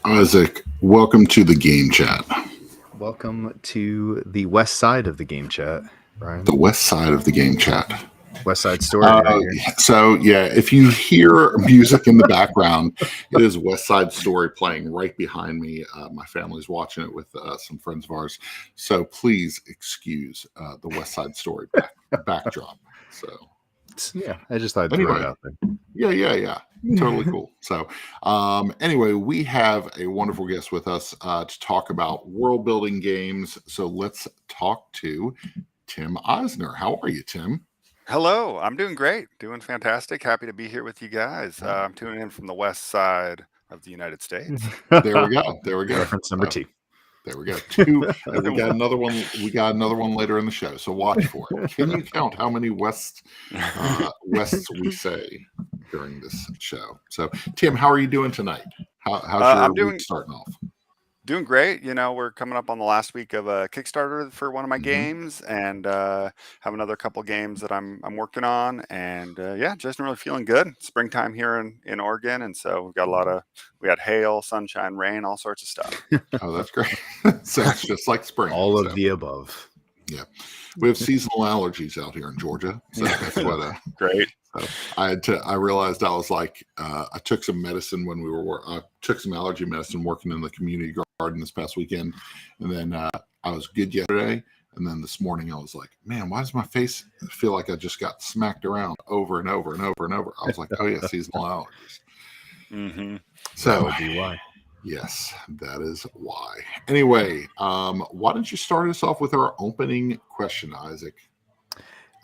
Isaac, welcome to the game chat. Welcome to the west side of the game chat, Brian. The west side of the game chat. West Side Story right here. So, yeah, if you hear music in the background, it is West Side Story playing right behind me. My family's watching it with some friends of ours. So please excuse the West Side Story backdrop. So, yeah, I just thought I'd throw it out there. Yeah. Totally cool. So, anyway, we have a wonderful guest with us to talk about world building games. So let's talk to Tim Eisner. How are you, Tim? Hello, I'm doing great, doing fantastic. Happy to be here with you guys. I'm tuning in from the west side of the United States. There we go. Reference number 2. There we go. 2. And we got another one. We got another one later in the show. So watch for it. Can you count how many wests we say during this show? So, Tim, how are you doing tonight? How's your week starting off? Doing great. You know, we're coming up on the last week of a Kickstarter for one of my games, and have another couple games that I'm working on, and just really feeling good. Springtime here in Oregon, and so we had hail, sunshine, rain, all sorts of stuff. Oh, that's great. So it's just like spring. All of the above. Yeah, we have seasonal allergies out here in Georgia, so that's what. Great. So I realized I was like, I took some medicine when I took some allergy medicine working in the community garden this past weekend. And then I was good yesterday. And then this morning I was like, man, why does my face feel like I just got smacked around over and over and over and over? I was like, oh yeah, seasonal allergies. Mm-hmm. So that would be why. Yes, that is why. Anyway, why don't you start us off with our opening question, Isaac?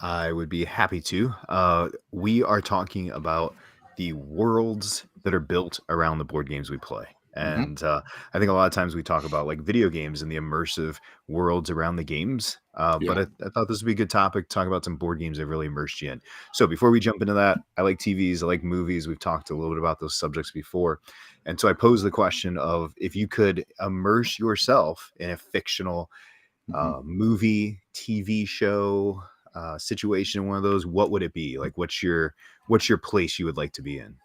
I would be happy to. We are talking about the worlds that are built around the board games we play. And I think a lot of times we talk about like video games and the immersive worlds around the games. But I thought this would be a good topic to talk about some board games that really immersed you in. So before we jump into that, I like TVs, I like movies. We've talked a little bit about those subjects before. And so I posed the question of if you could immerse yourself in a fictional movie, TV show, situation, one of those, what would it be? Like what's your place you would like to be in?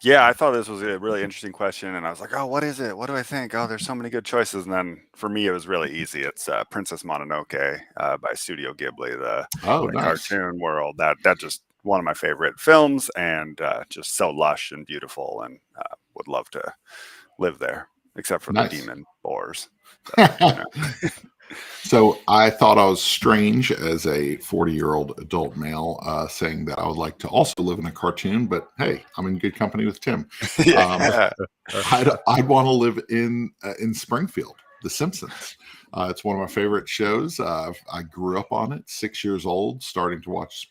Yeah, I thought this was a really interesting question, and I was like, oh, what is it? What do I think? Oh, there's so many good choices. And then for me, it was really easy. It's Princess Mononoke by Studio Ghibli, the cartoon world. That just one of my favorite films, and just so lush and beautiful, and would love to live there, except for the demon boars. So I thought I was strange as a 40-year-old adult male saying that I would like to also live in a cartoon, but hey, I'm in good company with Tim. I'd want to live in Springfield, The Simpsons. It's one of my favorite shows. I grew up on it, 6 years old, starting to watch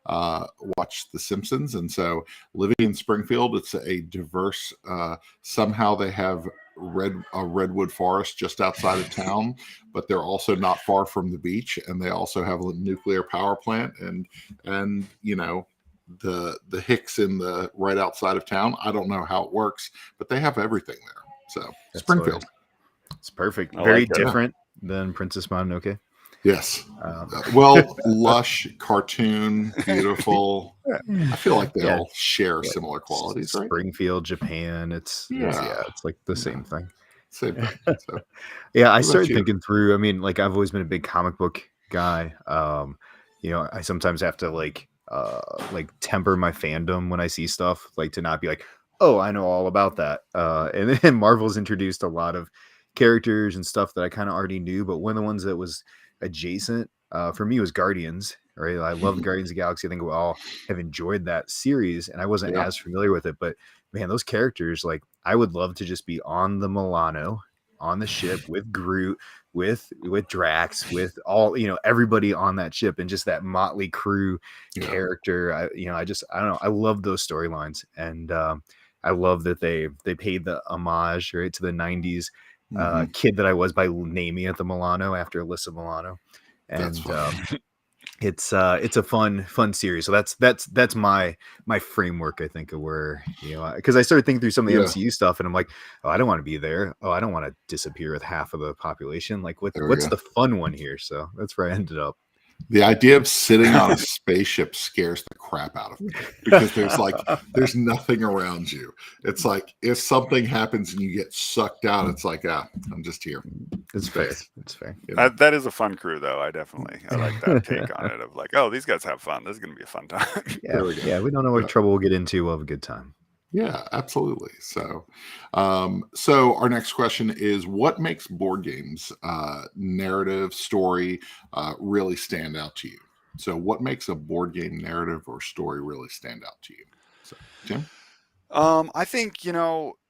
The Simpsons, and so living in Springfield, it's a diverse. Somehow they have a redwood forest just outside of town, but they're also not far from the beach, and they also have a nuclear power plant, and you know the Hicks in the right outside of town. I don't know how it works, but they have everything there. So that's Springfield. It's perfect. Very different than Princess Mononoke. Yes. Well, lush, cartoon, beautiful. I feel like they all share similar qualities, right? Springfield, Japan. It's like the same thing. Same thing. So, I started thinking through. I mean, like I've always been a big comic book guy. I sometimes have to like temper my fandom when I see stuff, like to not be like, oh, I know all about that. And then Marvel's introduced a lot of characters and stuff that I kind of already knew, but one of the ones that was adjacent for me was Guardians, right? I love Guardians of the Galaxy. I think we all have enjoyed that series, and I wasn't as familiar with it, but man, those characters, like I would love to just be on the Milano, on the ship with Groot, with Drax, with all, everybody on that ship, and just that motley crew character. I don't know. I love those storylines, and I love that they paid the homage, right, to the 90s kid that I was by naming it the Milano after Alyssa Milano, and it's a fun series. So that's my framework, I think, of where, because I started thinking through some of the MCU stuff, and I'm like, oh, I don't want to be there. Oh, I don't want to disappear with half of the population. Like, what's the fun one here? So that's where I ended up. The idea of sitting on a spaceship scares the crap out of me because there's nothing around you. It's like if something happens and you get sucked out, it's like, I'm just here. It's fair. It's fair. You know? That is a fun crew, though. I like that take on it of like, oh, these guys have fun. This is going to be a fun time. We don't know what trouble we'll get into. We'll have a good time. Yeah, absolutely. So, so our next question is, what makes board games, narrative, story, really stand out to you? So, what makes a board game narrative or story really stand out to you? So, Tim? I think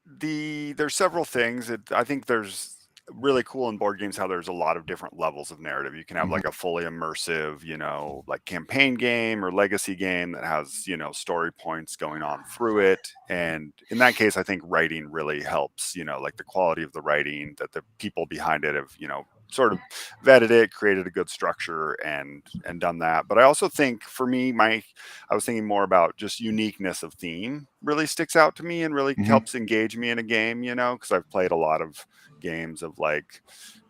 there's several things. I think there's really cool in board games how there's a lot of different levels of narrative. You can have like a fully immersive, like campaign game or legacy game that has, story points going on through it. And in that case, I think writing really helps, like the quality of the writing, that the people behind it have, sort of vetted it, created a good structure and done that. But I also think for me, I was thinking more about just uniqueness of theme really sticks out to me and really helps engage me in a game, because I've played a lot of games of like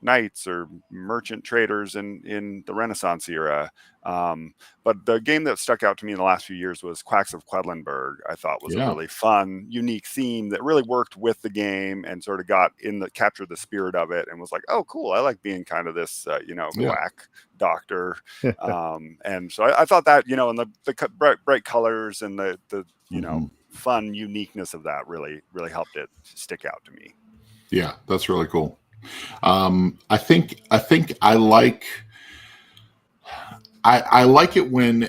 knights or merchant traders in the Renaissance era. But the game that stuck out to me in the last few years was Quacks of Quedlinburg. I thought was a really fun, unique theme that really worked with the game and sort of captured the spirit of it and was like, oh, cool. I like being kind of this, quack doctor. And so I thought that, and the bright colors and the fun uniqueness of that really, really helped it stick out to me. Yeah, that's really cool. I think I like it when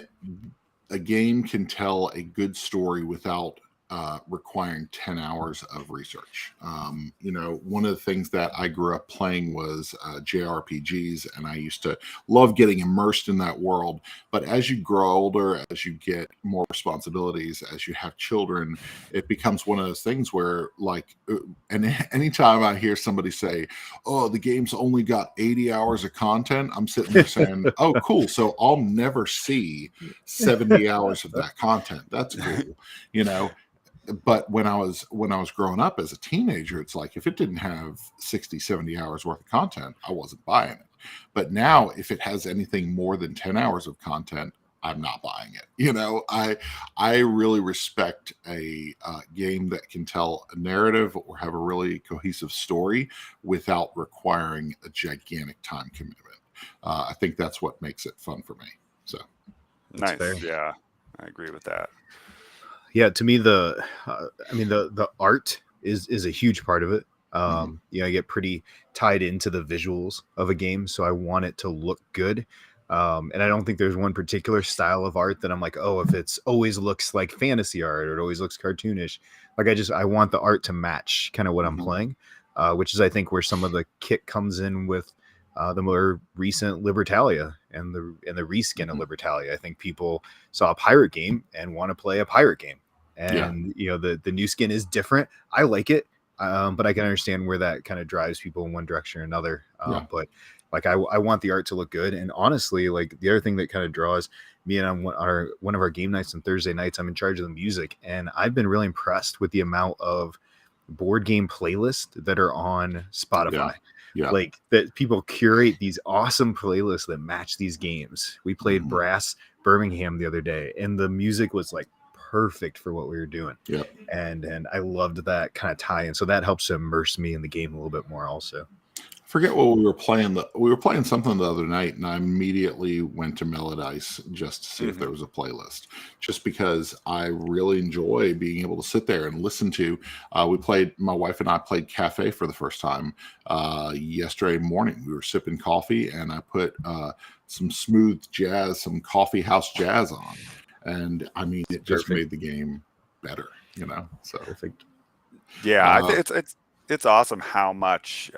a game can tell a good story without requiring 10 hours of research. One of the things that I grew up playing was JRPGs, and I used to love getting immersed in that world. But as you grow older, as you get more responsibilities, as you have children, it becomes one of those things where, like, and anytime I hear somebody say, oh, the game's only got 80 hours of content, I'm sitting there saying, oh, cool. So I'll never see 70 hours of that content. That's cool. But when I was growing up as a teenager, it's like if it didn't have 60, 70 hours worth of content, I wasn't buying it. But now if it has anything more than 10 hours of content, I'm not buying it. I really respect a game that can tell a narrative or have a really cohesive story without requiring a gigantic time commitment. I think that's what makes it fun for me. So nice. Fair. Yeah, I agree with that. Yeah, to me, the art is a huge part of it. I get pretty tied into the visuals of a game, so I want it to look good. And I don't think there's one particular style of art that I'm like, oh, if it's always looks like fantasy art or it always looks cartoonish. Like I want the art to match kind of what I'm playing, which is I think where some of the kick comes in with the more recent Libertalia and the reskin of Libertalia. I think people saw a pirate game and want to play a pirate game. And the new skin is different. I like it, but I can understand where that kind of drives people in one direction or another. But like I want the art to look good. And honestly, like the other thing that kind of draws me in on one of our game nights on Thursday nights, I'm in charge of the music, and I've been really impressed with the amount of board game playlists that are on Spotify. Yeah. Like that people curate these awesome playlists that match these games. We played Brass Birmingham the other day, and the music was like perfect for what we were doing. Yeah. And I loved that kind of tie in. So that helps to immerse me in the game a little bit more also. Forget what we were playing. We were playing something the other night, and I immediately went to Melodice just to see if there was a playlist, just because I really enjoy being able to sit there and listen to. My wife and I played Cafe for the first time yesterday morning. We were sipping coffee, and I put some smooth jazz, some coffee house jazz on. And I mean, it just made the game better, So perfect. Yeah, it's awesome how much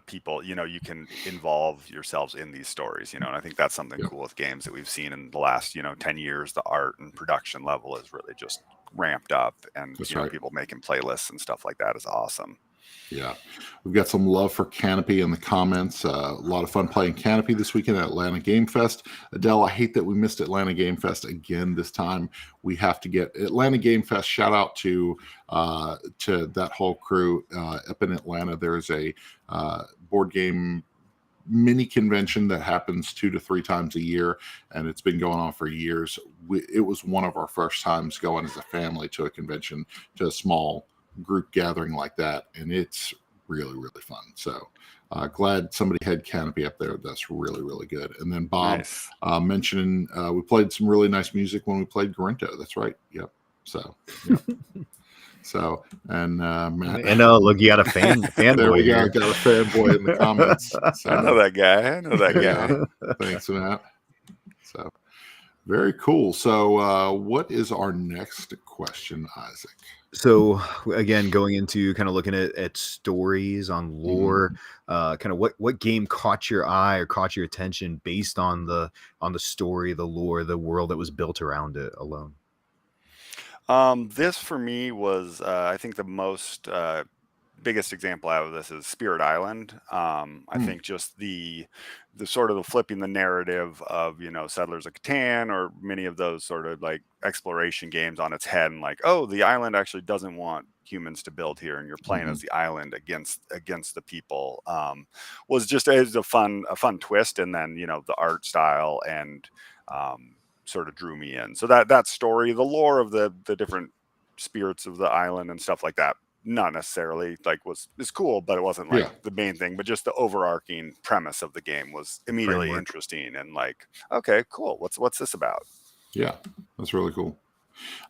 people, you can involve yourselves in these stories, and I think that's something cool with games that we've seen in the last, 10 years. The art and production level is really just ramped up, and people making playlists and stuff like that is awesome. Yeah, we've got some love for Canopy in the comments. A lot of fun playing Canopy this weekend at Atlanta Game Fest. Adele, I hate that we missed Atlanta Game Fest again this time. We have to get Atlanta Game Fest. Shout out to that whole crew up in Atlanta. There is a board game mini convention that happens 2 to 3 times a year, and it's been going on for years. It was one of our first times going as a family to a convention, to a small group gathering like that, and it's really, really fun. So glad somebody had Canopy up there. That's really, really good. And then Bob mentioning we played some really nice music when we played Garinto. That's right. Yep. So, yep. So, and Matt. And look, you got a fanboy. There we go. Here. Got a fanboy in the comments. So, I know that guy. Yeah. Thanks, Matt. So, very cool. So, what is our next question, Isaac? So again, going into kind of looking at stories on lore, kind of what game caught your eye or caught your attention based on the story, the lore, the world that was built around it alone. This for me was, I think, the most biggest example out of this is Spirit Island. I think just the sort of the flipping the narrative of, you know, Settlers of Catan or many of those sort of like exploration games on its head, and like, oh, the island actually doesn't want humans to build here, and you're playing as the island against the people, was just as a fun twist. And then, you know, the art style and sort of drew me in. So that story, the lore of the different spirits of the island and stuff like that, not necessarily like is cool, but it wasn't like the main thing. But just the overarching premise of the game was immediately interesting, and like, okay, cool. What's this about? Yeah, that's really cool.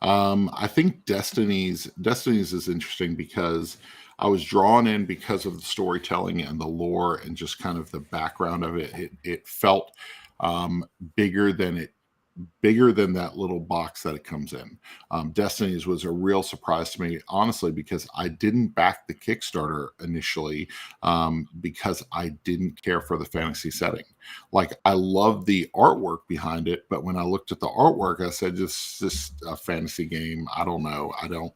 I think Destinies is interesting because I was drawn in because of the storytelling and the lore and just kind of the background of it. It felt bigger than that little box that it comes in. Destinies was a real surprise to me, honestly, because I didn't back the Kickstarter initially because I didn't care for the fantasy setting. Like, I love the artwork behind it, but when I looked at the artwork, I said, just a fantasy game. I don't know. I don't,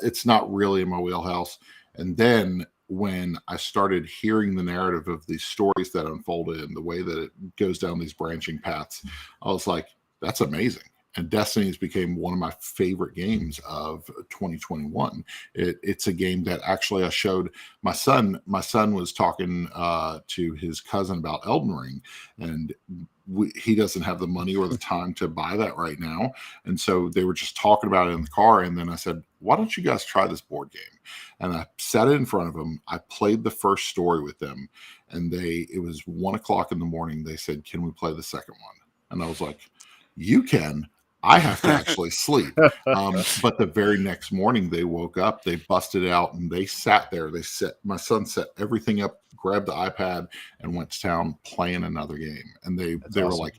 it's not really in my wheelhouse. And then when I started hearing the narrative of these stories that unfolded and the way that it goes down these branching paths, I was like, that's amazing. And Destinies became one of my favorite games of 2021. It's a game that actually I showed my son. My son was talking to his cousin about Elden Ring, and he doesn't have the money or the time to buy that right now. And so they were just talking about it in the car. And then I said, why don't you guys try this board game? And I sat it in front of them. I played the first story with them, and it was 1 o'clock in the morning. They said, can we play the second one? And I was like, you can. I have to actually sleep. But the very next morning they woke up, they busted out, and they sat there. My son set everything up, grabbed the iPad, and went to town playing another game. And they were like,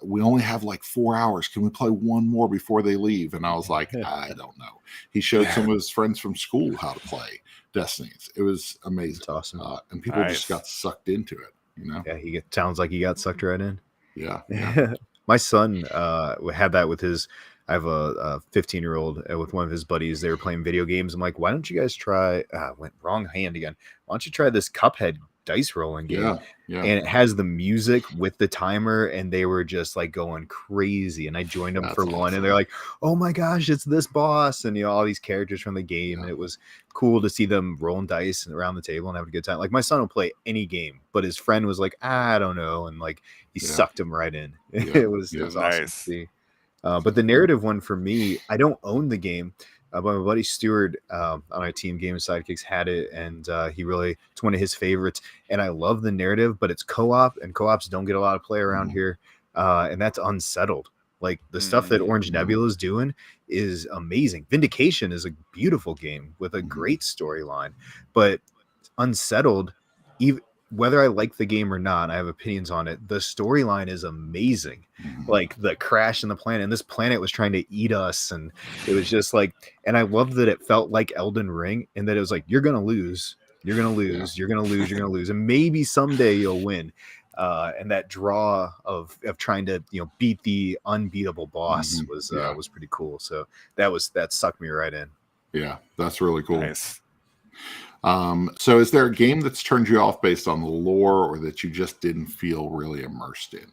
we only have like 4 hours. Can we play one more before they leave? And I was like, I don't know. He showed some of his friends from school how to play Destinies. It was amazing. That's awesome. And people just got sucked into it, you know? Yeah, sounds like he got sucked right in. Yeah. My son had that with his. I have a 15-year-old with one of his buddies. They were playing video games. I'm like, why don't you guys try? Went wrong hand again. Why don't you try this Cuphead dice rolling game? Yeah. And it has the music with the timer, and they were just like going crazy. And I joined them for one, and they're like, "Oh my gosh, it's this boss!" And all these characters from the game. And it was cool to see them rolling dice around the table and having a good time. Like, my son will play any game, but his friend was like, I don't know, and like he sucked him right in. It was awesome to see. But the narrative one for me, I don't own the game. But my buddy Stuart on our team, Game of Sidekicks, had it, and it's one of his favorites. And I love the narrative, but it's co-op, and co-ops don't get a lot of play around here, and that's Unsettled. Like, the stuff that Orange Nebula is doing is amazing. Vindication is a beautiful game with a great storyline, but Unsettled, even whether I like the game or not, I have opinions on it. The storyline is amazing. Like, the crash in the planet, and this planet was trying to eat us, and it was just like, and I love that it felt like Elden Ring, and that it was like, you're gonna lose, you're gonna lose, you're gonna lose, you're gonna lose, and maybe someday you'll win. And that draw of trying to beat the unbeatable boss was pretty cool. So that sucked me right in. Yeah, that's really cool. Nice. So is there a game that's turned you off based on the lore, or that you just didn't feel really immersed in?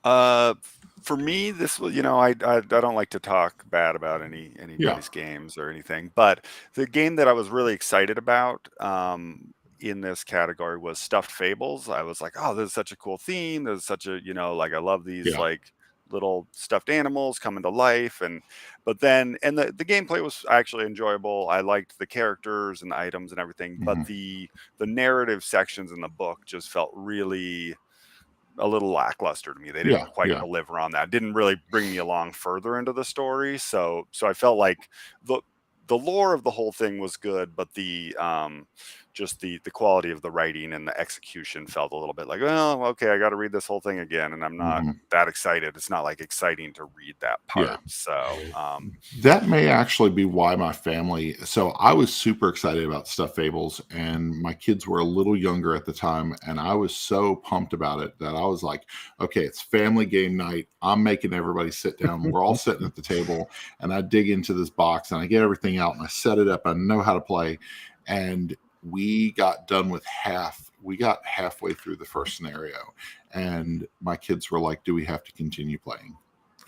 For me, this was, I don't like to talk bad about anybody's games or anything, but the game that I was really excited about, in this category was Stuffed Fables. I was like, oh, this is such a cool theme. This is such a, like, I love these like little stuffed animals coming to life. But then the gameplay was actually enjoyable. I liked the characters and the items and everything, but the narrative sections in the book just felt really a little lackluster to me. They didn't quite deliver on that. Didn't really bring me along further into the story. So I felt like the lore of the whole thing was good, but the just the quality of the writing and the execution felt a little bit like, well, okay, I got to read this whole thing again, and I'm not that excited. It's not like exciting to read that part. So that may actually be why my family. So I was super excited about Stuffed Fables, and my kids were a little younger at the time, and I was so pumped about it that I was like, okay, it's family game night. I'm making everybody sit down. We're all sitting at the table, and I dig into this box and I get everything out and I set it up. I know how to play, and we got done with we got halfway through the first scenario, and my kids were like, do we have to continue playing?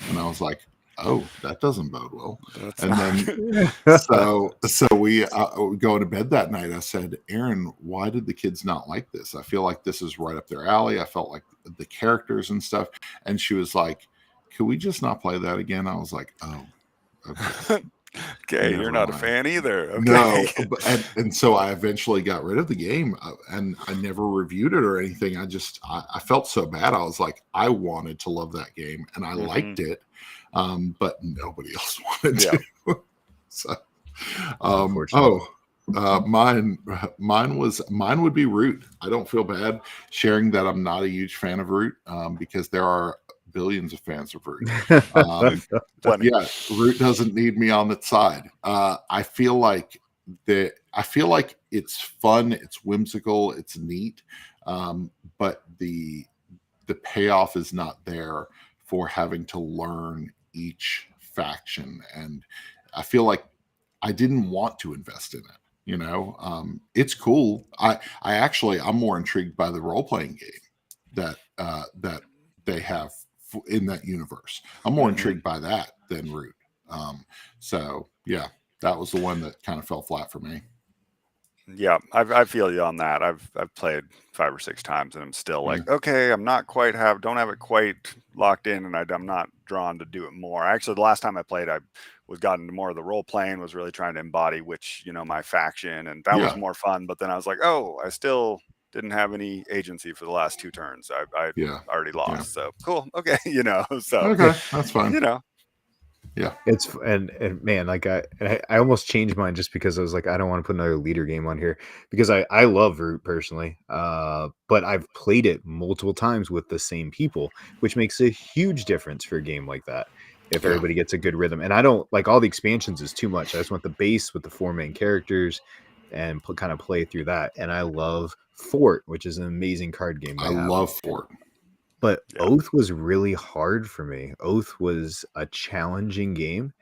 And I was like, oh, that doesn't bode well. Then so we go to bed that night. I said, Erin, why did the kids not like this? I feel like this is right up their alley. I felt like the characters and stuff. And she was like, could we just not play that again? I was like, oh, okay. Okay, you're not a fan either. Okay. No, and so I eventually got rid of the game, and I never reviewed it or anything. I felt so bad. I was like, I wanted to love that game, and I liked it, but nobody else wanted to. So, mine would be Root. I don't feel bad sharing that I'm not a huge fan of Root, because there are billions of fans of Root. Root doesn't need me on its side. I feel like it's fun, it's whimsical, it's neat, but the payoff is not there for having to learn each faction, and I feel like I didn't want to invest in it. It's cool. I'm more intrigued by the role-playing game that they have in that universe. I'm more intrigued by that than Root. That was the one that kind of fell flat for me. Yeah, I feel you on that. I've played 5 or 6 times, and I'm still like, okay, I'm not quite don't have it quite locked in, and I'm not drawn to do it more. Actually, the last time I played, I got into more of the role playing, was really trying to embody my faction, and that was more fun. But then I was like, oh, I still didn't have any agency for the last 2 turns. I already lost. So cool. Okay. Okay, that's fine. Yeah. It's and man, like I almost changed mine just because I was like, I don't want to put another leader game on here, because I love Root personally. But I've played it multiple times with the same people, which makes a huge difference for a game like that. If everybody gets a good rhythm, and I don't like all the expansions is too much. I just want the base with the 4 main characters and kind of play through that. And I love Fort, which is an amazing card game. I love Fort. But Oath was really hard for me. Oath was a challenging game,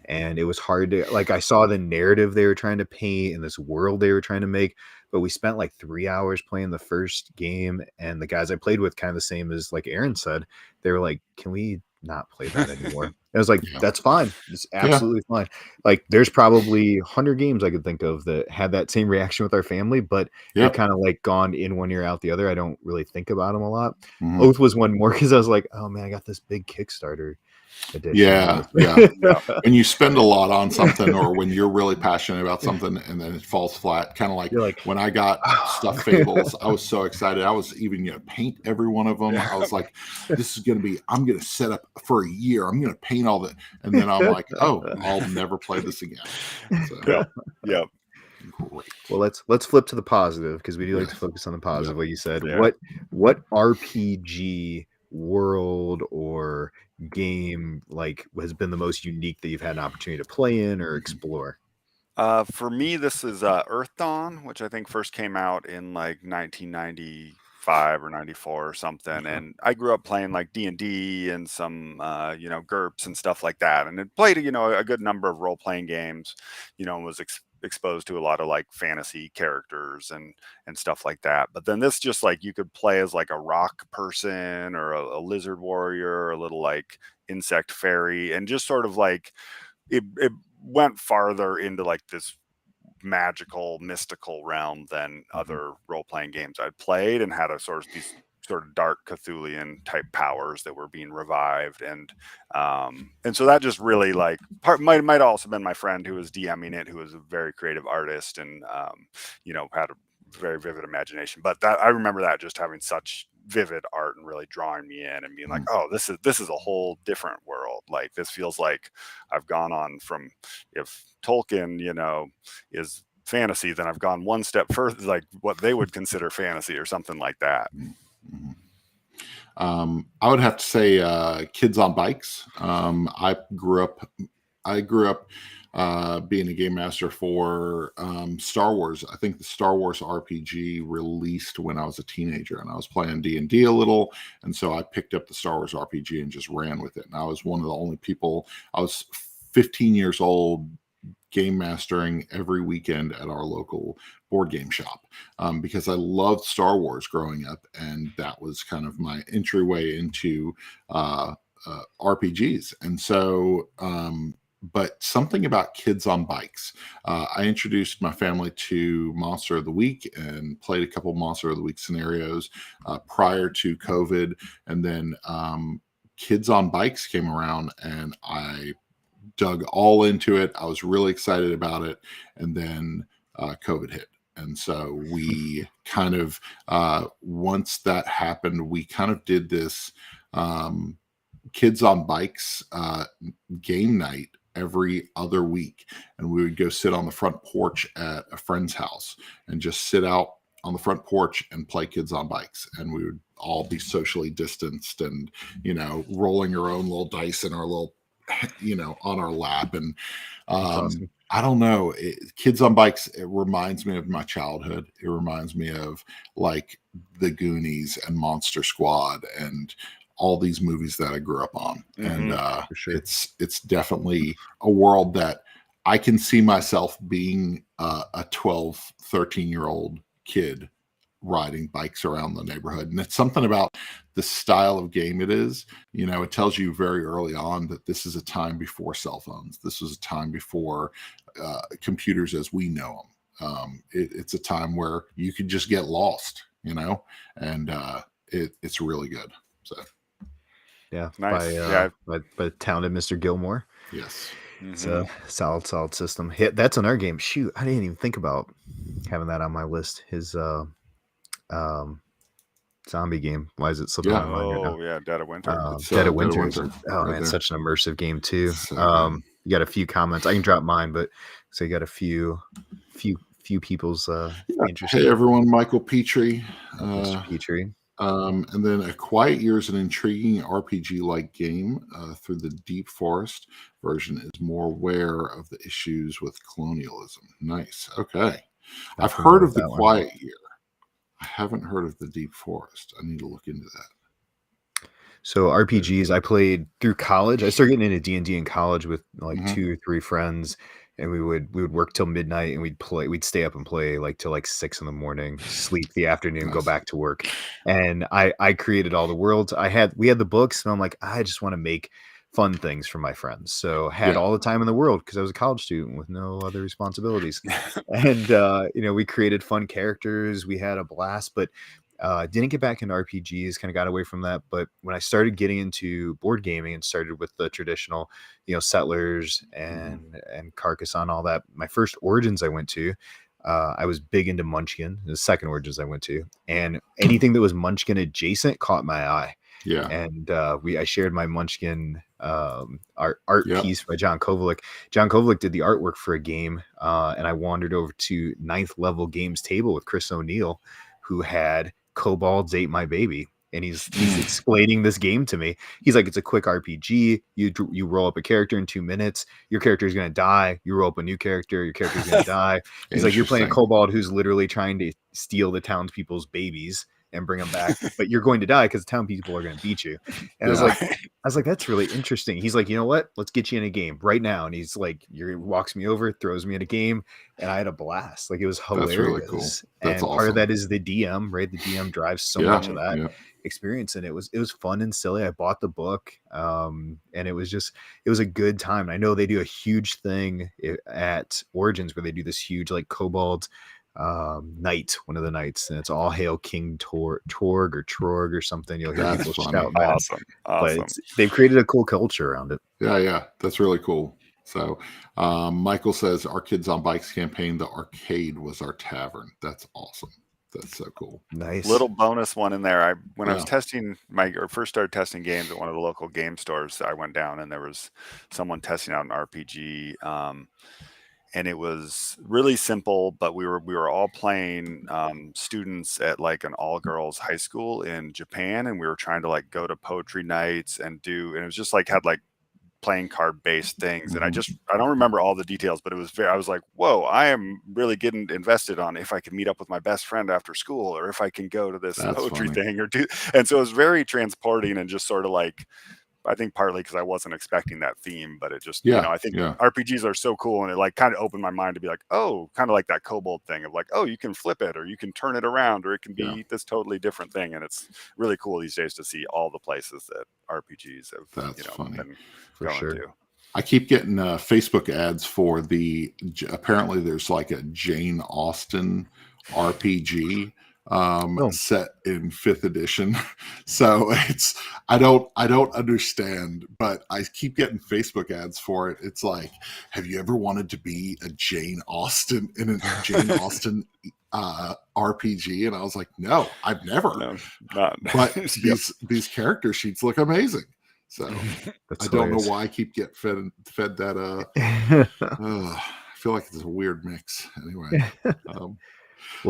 and it was hard to, like, I saw the narrative they were trying to paint and this world they were trying to make, but we spent like 3 hours playing the first game, and the guys I played with, kind of the same as like Aaron said, they were like, can we not play that anymore? I was like, that's fine. It's absolutely fine. Like, there's probably 100 games I could think of that had that same reaction with our family, but they've kind of like gone in one ear out the other. I don't really think about them a lot. Oath was one more because I was like, oh man, I got this big Kickstarter edition. Yeah. When you spend a lot on something, or when you're really passionate about something and then it falls flat, kind of like when I got Stuffed Fables, I was so excited. I was even going to paint every one of them. I was like, this is going to be, I'm going to set up for a year. I'm going to paint all that. And then I'm like, oh, I'll never play this again. So, Great. Well, let's flip to the positive, because we do like to focus on the positive. What you said, what RPG world or game like has been the most unique that you've had an opportunity to play in or explore? For me, this is Earthdawn, which I think first came out in like 1995 or 94 or something. And I grew up playing like D&D and some GURPS and stuff like that, and it played a good number of role-playing games, and was exposed to a lot of like fantasy characters and stuff like that. But then this just like, you could play as like a rock person or a lizard warrior, or a little like insect fairy, and just sort of like it went farther into like this magical, mystical realm than other role-playing games I'd played, and had a sort of these sort of dark Cthulian type powers that were being revived, and so that just really like might also been my friend who was DMing it, who was a very creative artist, and had a very vivid imagination. But that, I remember that just having such vivid art and really drawing me in and being like, oh, this is a whole different world. Like, this feels like I've gone on from, if Tolkien, is fantasy, then I've gone one step further, like what they would consider fantasy or something like that. I would have to say Kids on Bikes. I grew up being a game master for Star Wars. I think the Star Wars RPG released when I was a teenager, and I was playing D&D a little, and so I picked up the Star Wars RPG and just ran with it. And I was one of the only people. I was 15 years old, game mastering every weekend at our local board game shop, because I loved Star Wars growing up, and that was kind of my entryway into RPGs. And so but something about Kids on Bikes. I introduced my family to Monster of the Week and played a couple Monster of the Week scenarios prior to COVID. And then Kids on Bikes came around, and I dug all into it. I was really excited about it. And then COVID hit. And so we kind of, once that happened, we kind of did this Kids on Bikes game night every other week, and we would go sit on the front porch at a friend's house and just sit out on the front porch and play Kids on Bikes, and we would all be socially distanced and rolling our own little dice in our little on our lap. And awesome. I don't know, Kids on Bikes, it reminds me of my childhood. It reminds me of like the Goonies and Monster Squad and all these movies that I grew up on. And sure. It's definitely a world that I can see myself being a 12, 13-year-old kid riding bikes around the neighborhood. And it's something about the style of game it is. It tells you very early on that this is a time before cell phones. This was a time before computers as we know them. It's a time where you could just get lost, and it's really good. So. Yeah, nice. By the talented Mr. Gilmore. Yes. It's a solid system. That's on our game. Shoot, I didn't even think about having that on my list. His zombie game. Why is it slipping my mind right now? Oh, yeah, Dead of Winter. Dead of Winter. Oh, man, such an immersive game, too. So you got a few comments. I can drop mine, but so you got a few people's interest. Hey, everyone. Michael Petrie. Mr. Petrie. And then A Quiet Year is an intriguing RPG-like game. Through the Deep Forest version is more aware of the issues with colonialism. Nice. Okay. I've heard of The Quiet Year. I haven't heard of the Deep Forest. I need to look into that. So RPGs, I played through college. I started getting into D&D in college with like 2 or 3 friends, and we would work till midnight, and we'd stay up and play like till like 6 a.m, sleep the afternoon, go back to work. And I created all the worlds. We had the books, and I'm like, I just want to make fun things for my friends. So had all the time in the world because I was a college student with no other responsibilities. And we created fun characters. We had a blast, but didn't get back into RPGs, kind of got away from that. But when I started getting into board gaming and started with the traditional, Settlers and Carcassonne, all that, my first Origins I went to, I was big into Munchkin, the second Origins I went to, and anything that was Munchkin adjacent caught my eye. Yeah. And I shared my Munchkin art piece by John Kovalik. John Kovalik did the artwork for a game, and I wandered over to 9th Level Games Table with Chris O'Neill, who had Kobolds Ate My Baby. And he's explaining this game to me. He's like, it's a quick RPG. You roll up a character in 2 minutes. Your character is going to die. You roll up a new character. Your character is going to die. He's like, you're playing a kobold who's literally trying to steal the townspeople's babies and bring them back, but you're going to die because the town people are going to beat you. And I was like, that's really interesting. He's like, you know what? Let's get you in a game right now. And he's like, walks me over, throws me in a game, and I had a blast. Like, it was hilarious. That's really cool. And awesome. Part of that is the DM, right? The DM drives so much of that. Yeah. experience, and it was fun and silly. I bought the book, and it was a good time. And I know they do a huge thing at Origins where they do this huge like Kobold night, one of the nights, and it's all hail King Torg or Trorg or something. You'll hear That's people funny. shout that. Awesome. But they've created a cool culture around it. Yeah, that's really cool. So Michael says our Kids on Bikes campaign, the arcade was our tavern. That's awesome. That's so cool. Nice. Little bonus one in there. When I was testing first started testing games at one of the local game stores, I went down and there was someone testing out an RPG. And it was really simple, but we were all playing students at like an all-girls high school in Japan, and we were trying to like go to poetry nights and it was just like had like playing card based things. And I don't remember all the details, but I was like, whoa, I am really getting invested on if I can meet up with my best friend after school, or if I can go to this poetry thing and so it was very transporting and just sort of like, I think partly because I wasn't expecting that theme, but it just, I think RPGs are so cool, and it like kind of opened my mind to be like, oh, kind of like that Kobold thing of like, oh, you can flip it, or you can turn it around, or it can be this totally different thing. And it's really cool these days to see all the places that RPGs have been going to. I keep getting Facebook ads for apparently there's like a Jane Austen RPG set in 5th edition. So I don't understand, but I keep getting Facebook ads for it. It's like, have you ever wanted to be a Jane Austen in a Jane Austen RPG? And I was like, no, I've never. No, not. But these character sheets look amazing. So I don't know why I keep getting fed that. I feel like it's a weird mix. Anyway,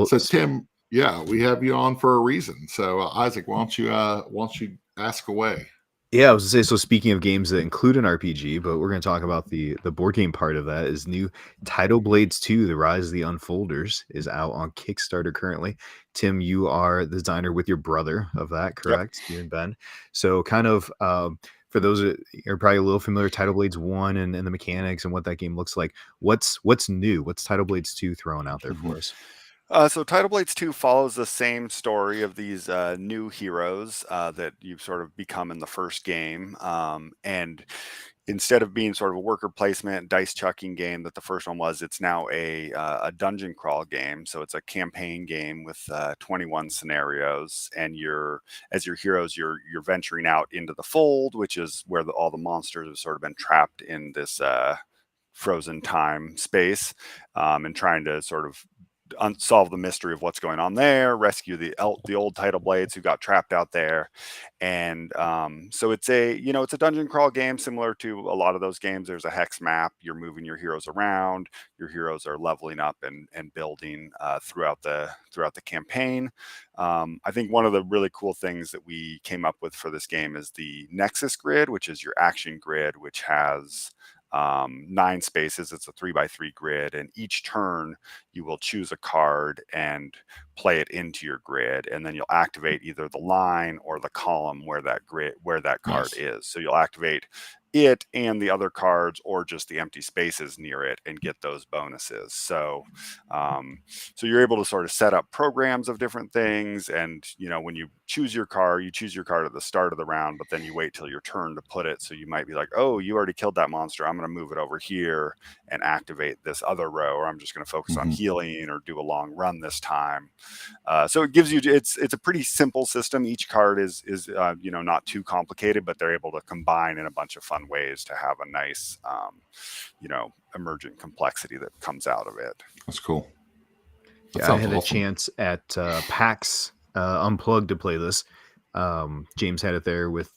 so Tim. Yeah, we have you on for a reason. So Isaac, why don't you ask away? Yeah, I was gonna say, so speaking of games that include an RPG, but we're gonna talk about the board game part of that, is new Tidal Blades 2, The Rise of the Unfolders, is out on Kickstarter currently. Tim, you are the designer with your brother of that, correct? Yep. You and Ben. So kind of for those that are probably a little familiar with Tidal Blades 1 and the mechanics and what that game looks like, what's new? What's Tidal Blades 2 throwing out there for us? So Tidal Blades 2 follows the same story of these new heroes that you've sort of become in the first game. And instead of being sort of a worker placement, dice chucking game that the first one was, it's now a dungeon crawl game. So it's a campaign game with 21 scenarios. And as your heroes, you're venturing out into the fold, which is where all the monsters have sort of been trapped in this frozen time space, and trying to sort of solve the mystery of what's going on there, rescue the old Tidal Blades who got trapped out there. And so it's a dungeon crawl game similar to a lot of those games. There's a hex map. You're moving your heroes around. Your heroes are leveling up and building throughout the campaign. I think one of the really cool things that we came up with for this game is the Nexus Grid, which is your action grid, which has 9 spaces. It's a 3x3 grid, and each turn you will choose a card and play it into your grid, and then you'll activate either the line or the column where that card is. So you'll activate it and the other cards, or just the empty spaces near it, and get those bonuses. So you're able to sort of set up programs of different things. And when you choose your card at the start of the round, but then you wait till your turn to put it. So you might be like, oh, you already killed that monster, I'm going to move it over here and activate this other row, or I'm just going to focus on healing or do a long run this time. So it gives you, it's a pretty simple system. Each card is not too complicated, but they're able to combine in a bunch of fun ways to have a nice emergent complexity that comes out of it. That's cool. I had a chance at PAX Unplugged to play this. James had it there with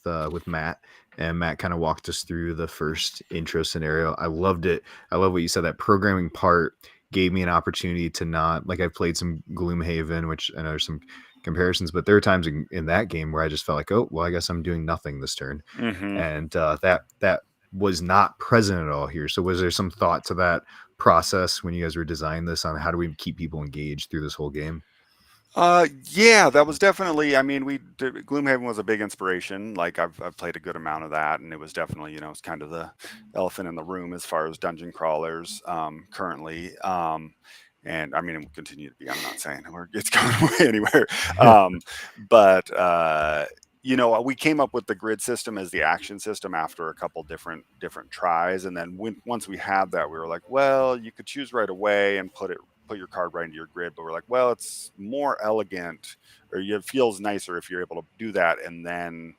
Matt, and Matt kind of walked us through the first intro scenario. I loved it. I love what you said. That programming part gave me an opportunity to not, like, I've played some Gloomhaven, which I know there's some comparisons, but there are times in that game where I just felt like, oh, well, I guess I'm doing nothing this turn. And that was not present at all here. So was there some thought to that process when you guys were designing this on how do we keep people engaged through this whole game? Yeah, that was definitely, Gloomhaven was a big inspiration. Like I've played a good amount of that, and it was definitely, it's kind of the elephant in the room as far as dungeon crawlers, currently. and I mean, it will continue to be. I'm not saying it's going away anywhere. But you know, we came up with the grid system as the action system after a couple different tries, and then once we had that, we were like, well, you could choose right away and put your card right into your grid, but we're like, well, it's more elegant, or it feels nicer if you're able to do that and then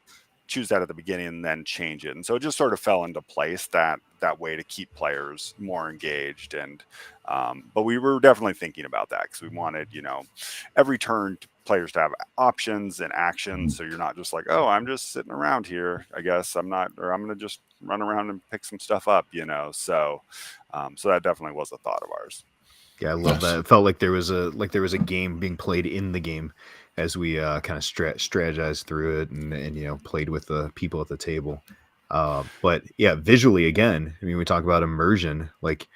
choose that at the beginning and then change it. And so it just sort of fell into place that way to keep players more engaged. And but we were definitely thinking about that, because we wanted, you know, every turn players to have options and actions, so you're not just like, oh, I'm just sitting around here, I guess I'm going to just run around and pick some stuff up, you know. So so that definitely was a thought of ours. Yeah, I love that. It felt like there was a game being played in the game as we kind of strategized through it and you know, played with the people at the table. But yeah, visually, again, I mean, we talk about immersion. Like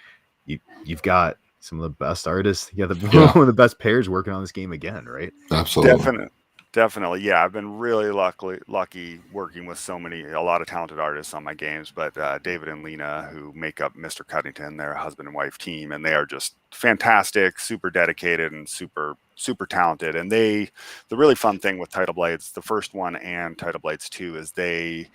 you've got some of the best artists, one of the best pairs working on this game again, right? Absolutely. Definitely. Yeah, I've been really lucky working with a lot of talented artists on my games, but David and Lena, who make up Mr. Cuddington, they're a husband and wife team, and they are just fantastic, super dedicated, and super talented. And the really fun thing with Tidal Blades, the first one and Tidal Blades 2, is they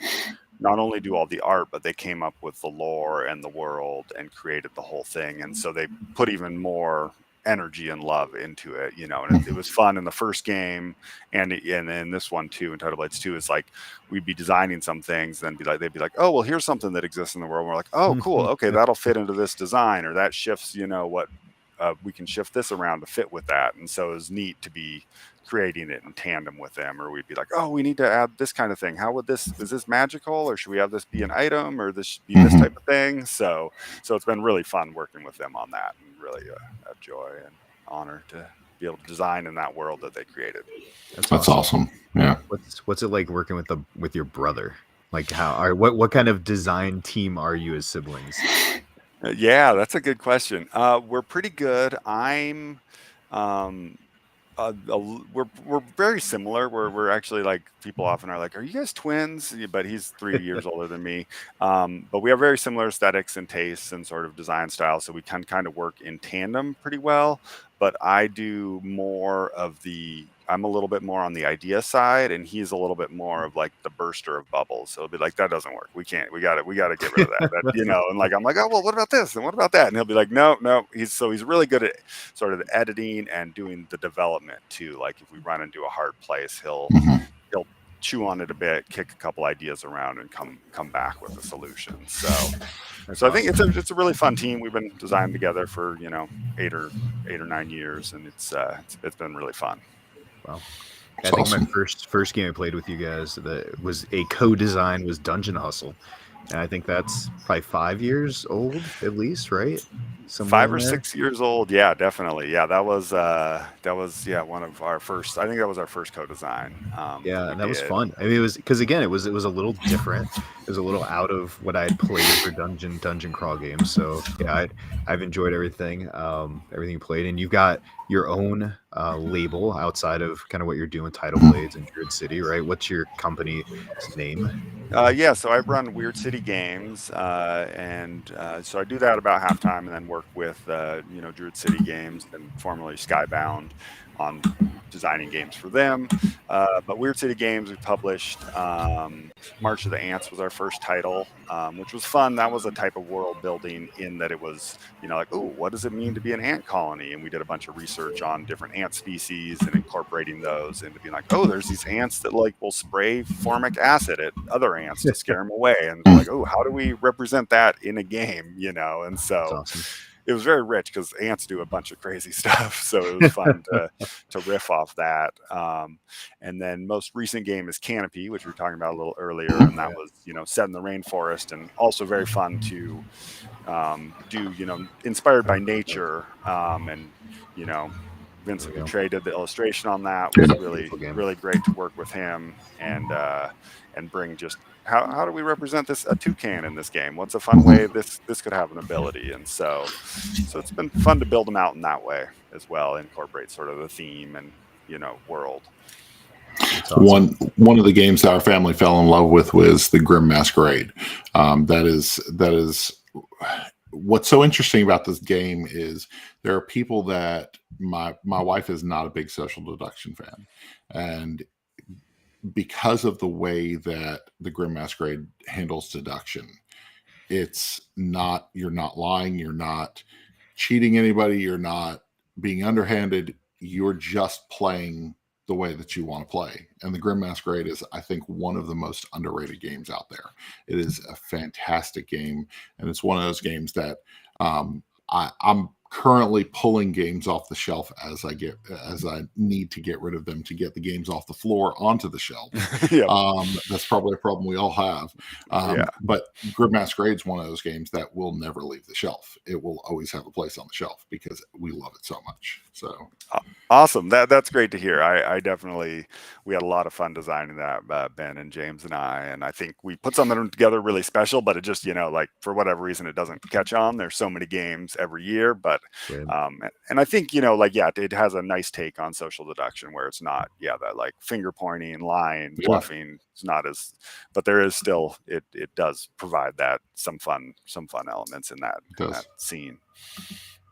not only do all the art, but they came up with the lore and the world and created the whole thing. And so they put even more energy and love into it, you know. And it was fun in the first game, and in this one too, in Tidal Blades 2, is like we'd be designing some things, and they'd be like, oh, well, here's something that exists in the world, and we're like, oh, cool, okay, that'll fit into this design, or that shifts, you know, what we can shift this around to fit with that. And so it was neat to be creating it in tandem with them. Or we'd be like, oh, we need to add this kind of thing, is this magical, or should we have this be an item, or this should be this type of thing. So it's been really fun working with them on that, and really a joy and honor to be able to design in that world that they created. That's awesome. Yeah. What's it like working with your brother? Like what kind of design team are you as siblings? Yeah, that's a good question. We're pretty good. I'm we're very similar. We're actually, like, people often are like, are you guys twins? But he's 3 years older than me. But we have very similar aesthetics and tastes and sort of design styles, so we can kind of work in tandem pretty well. But I do more of I'm a little bit more on the idea side, and he's a little bit more of like the burster of bubbles. So it'll be like, that doesn't work. We got to get rid of that, you know. And like, I'm like, oh, well, what about this? And what about that? And he'll be like, no. He's really good at sort of the editing and doing the development too. Like if we run into a hard place, he'll chew on it a bit, kick a couple ideas around, and come back with a solution. So I think it's a really fun team. We've been designing together for, you know, 8 or 9 years, and it's been really fun. Wow. I think my first game I played with you guys that was a co-design was Dungeon Hustle. And I think that's probably 5 years old at least, right? Somewhere 5 or 6 years old. Yeah, definitely. Yeah, that was one of our first. I think that was our first co-design. And that was fun. I mean, it was because, again, it was a little different. It was a little out of what I had played for dungeon crawl games. So yeah, I've enjoyed everything you played, and you've got your own label outside of kind of what you're doing with Tidal Blades and Druid City, right? What's your company's name? So I run Weird City Games, and so I do that about halftime, and then work with Druid City Games, and formerly Skybound, on designing games for them. But Weird City Games, we published March of the Ants was our first title, which was fun. That was a type of world building in that it was, you know, like, oh, what does it mean to be an ant colony? And we did a bunch of research on different ant species and incorporating those into being like, oh, there's these ants that like will spray formic acid at other ants to scare them away. And like, oh, how do we represent that in a game, you know? And so it was very rich because ants do a bunch of crazy stuff. So it was fun to riff off that. And then most recent game is Canopy, which we were talking about a little earlier. And that was, you know, set in the rainforest, and also very fun to do, you know, inspired by nature. And, you know, Vincent Boutre did the illustration on that. It was really great to work with him and bring just how do we represent a toucan in this game? What's a fun way this could have an ability? And so it's been fun to build them out in that way as well, incorporate sort of the theme and, you know, world. Awesome. One of the games that our family fell in love with was the Grim Masquerade. That is what's so interesting about this game is there are people that my wife is not a big social deduction fan, and because of the way that the Grim Masquerade handles deduction, it's not, you're not lying, you're not cheating anybody, you're not being underhanded, you're just playing the way that you want to play. And the Grim Masquerade is, I think, one of the most underrated games out there. It is a fantastic game, and it's one of those games that I'm currently pulling games off the shelf as I need to get rid of them to get the games off the floor onto the shelf. Yep. That's probably a problem we all have. But Grim Masquerade is one of those games that will never leave the shelf. It will always have a place on the shelf because we love it so much. So awesome. That's great to hear. I definitely, we had a lot of fun designing that, Ben and James and I think we put something together really special, but it just, like for whatever reason, it doesn't catch on. There's so many games every year, but and I think, it has a nice take on social deduction where it's not, that like finger pointing, lying, bluffing. It's not as, but there is still, it does provide that some fun elements in that scene.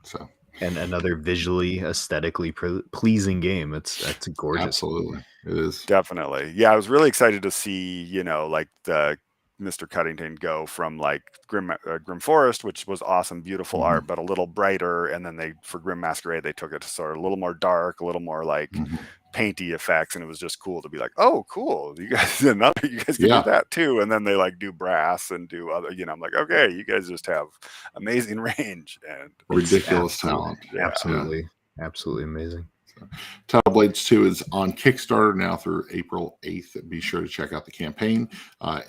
So. And another visually, aesthetically pleasing game. It's gorgeous. Absolutely, it is. Definitely, yeah. I was really excited to see, like the Mr. Cuddington go from like Grim Forest, which was awesome, beautiful art, but a little brighter. And then for Grim Masquerade, they took it to sort of a little more dark, a little more like painty effects, and it was just cool to be like, oh, cool, you guys can do that too. And then they like do brass and do other, I'm like, okay, you guys just have amazing range and ridiculous talent. Absolutely amazing. Tidal Blades 2 is on Kickstarter now through April 8th. Be sure to check out the campaign.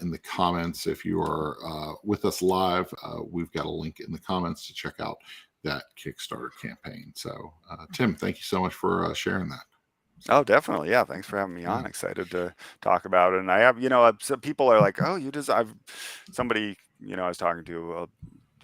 In the comments, if you are with us live, we've got a link in the comments to check out that Kickstarter campaign. So, Tim, thank you so much for sharing that. Oh, definitely. Yeah. Thanks for having me on. Excited to talk about it. And I have, some people are like, oh, somebody, I was talking to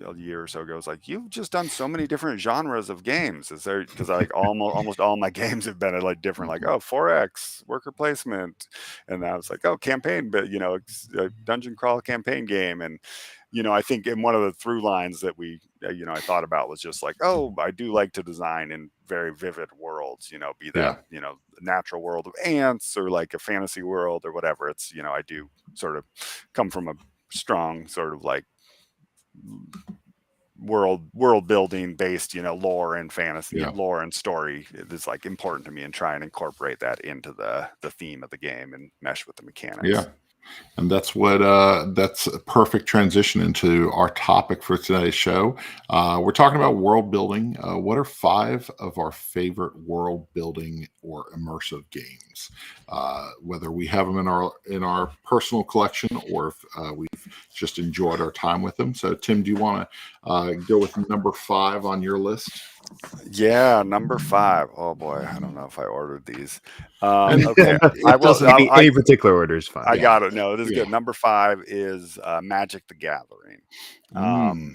a year or so ago, was like, you've just done so many different genres of games. Is there, because like almost all my games have been like different, like, 4X, worker placement. And I was like, oh, campaign, but it's a dungeon crawl campaign game. And, I think in one of the through lines that we, I thought about was just like, oh, I do like to design in very vivid worlds, be that, the natural world of ants or like a fantasy world or whatever. It's, I do sort of come from a strong sort of like world building based, lore and fantasy, lore and story is like important to me, and try and incorporate that into the theme of the game and mesh with the mechanics. Yeah. And that's what that's a perfect transition into our topic for today's show. We're talking about world building. What are 5 of our favorite world building or immersive games? Whether we have them in our personal collection or if we've just enjoyed our time with them. So, Tim, do you want to go with number 5 on your list? Yeah, number 5. Oh boy, I don't know if I ordered these. Okay, any particular order is fine. I got it. No, it is good. Number 5 is Magic: The Gathering.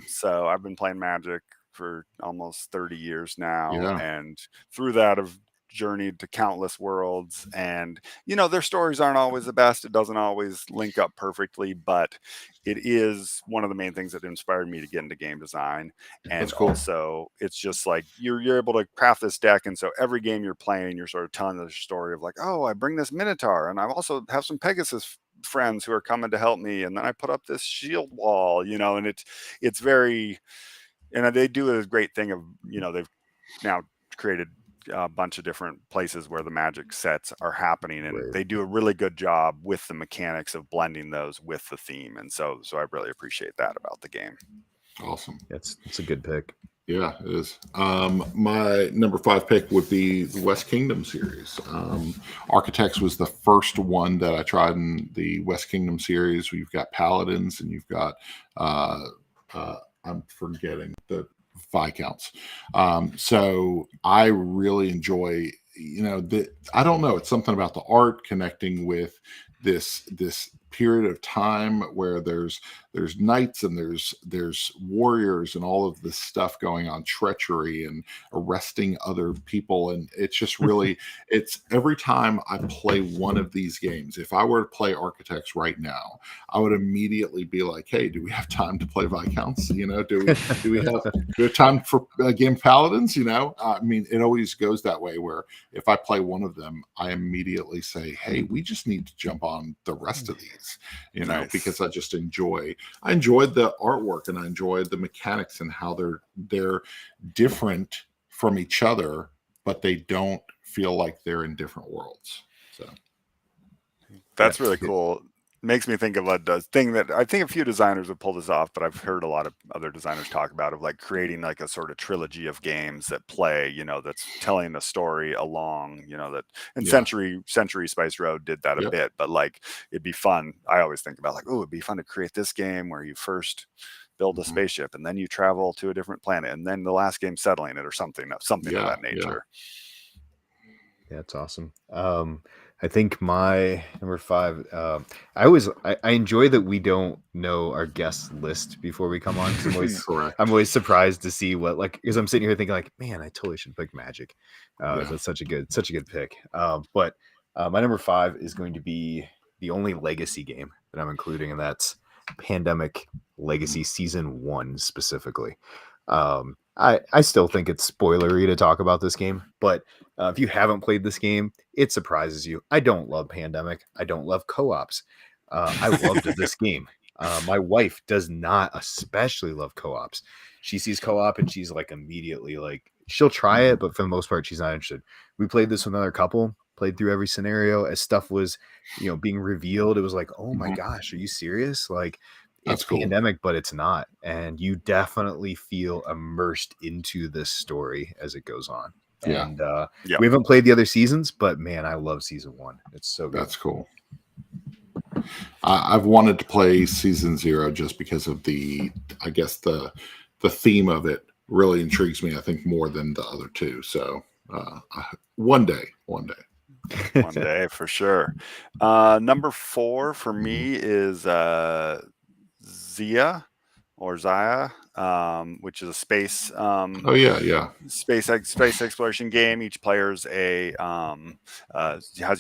So I've been playing Magic for almost 30 years now, and through that I've journeyed to countless worlds, and their stories aren't always the best. It doesn't always link up perfectly, but it is one of the main things that inspired me to get into game design. And also it's just like you're able to craft this deck, and so every game you're playing, you're sort of telling the story of like, oh, I bring this Minotaur, and I also have some Pegasus friends who are coming to help me, and then I put up this shield wall, and it's very, and they do a great thing of, they've now created a bunch of different places where the Magic sets are happening, and they do a really good job with the mechanics of blending those with the theme. And so I really appreciate that about the game. Awesome. It's a good pick. Yeah, it is. My number 5 pick would be the West Kingdom series. Architects was the first one that I tried in the West Kingdom series. You've got Paladins, and you've got I'm forgetting the Viscounts. So I really enjoy, I don't know, it's something about the art connecting with this period of time where there's knights and there's warriors and all of this stuff going on, treachery and arresting other people, and it's just really it's every time I play one of these games, if I were to play Architects right now, I would immediately be like, hey, do we have time to play Viscounts? Do we have time for a game of Paladins? I mean, it always goes that way where if I play one of them, I immediately say, hey, we just need to jump on the rest of these, Nice. because I just enjoyed the artwork and I enjoyed the mechanics and how they're different from each other, but they don't feel like they're in different worlds. So that's really cool. Makes me think of a thing that I think a few designers have pulled this off, but I've heard a lot of other designers talk about, of like creating like a sort of trilogy of games that play, that's telling a story along, that, and Century Spice Road did that a bit, but like it'd be fun. I always think about like, oh, it'd be fun to create this game where you first build a spaceship and then you travel to a different planet and then the last game settling it or something of that nature. Yeah, it's awesome. I think my number 5, I enjoy that we don't know our guest list before we come on. I'm always surprised to see what, like, because I'm sitting here thinking like, man, I totally should pick Magic. That's such a good pick. But my number 5 is going to be the only legacy game that I'm including, and that's Pandemic Legacy Season 1 specifically. I still think it's spoilery to talk about this game, but if you haven't played this game, it surprises you. I don't love Pandemic. I don't love co-ops. I loved this game. My wife does not especially love co-ops. She sees co-op and she's like immediately like, she'll try it, but for the most part, she's not interested. We played this with another couple, played through every scenario as stuff was, being revealed. It was like, oh my gosh, are you serious? Like, it's cool. Pandemic, but it's not. And you definitely feel immersed into this story as it goes on. Yeah. And we haven't played the other seasons, but man, I love Season 1. It's so good. That's cool. I've wanted to play Season 0 just because of the theme of it really intrigues me, I think, more than the other two. So one day. One day for sure. Number 4 for me is Zia, which is a space space exploration game. Each player's has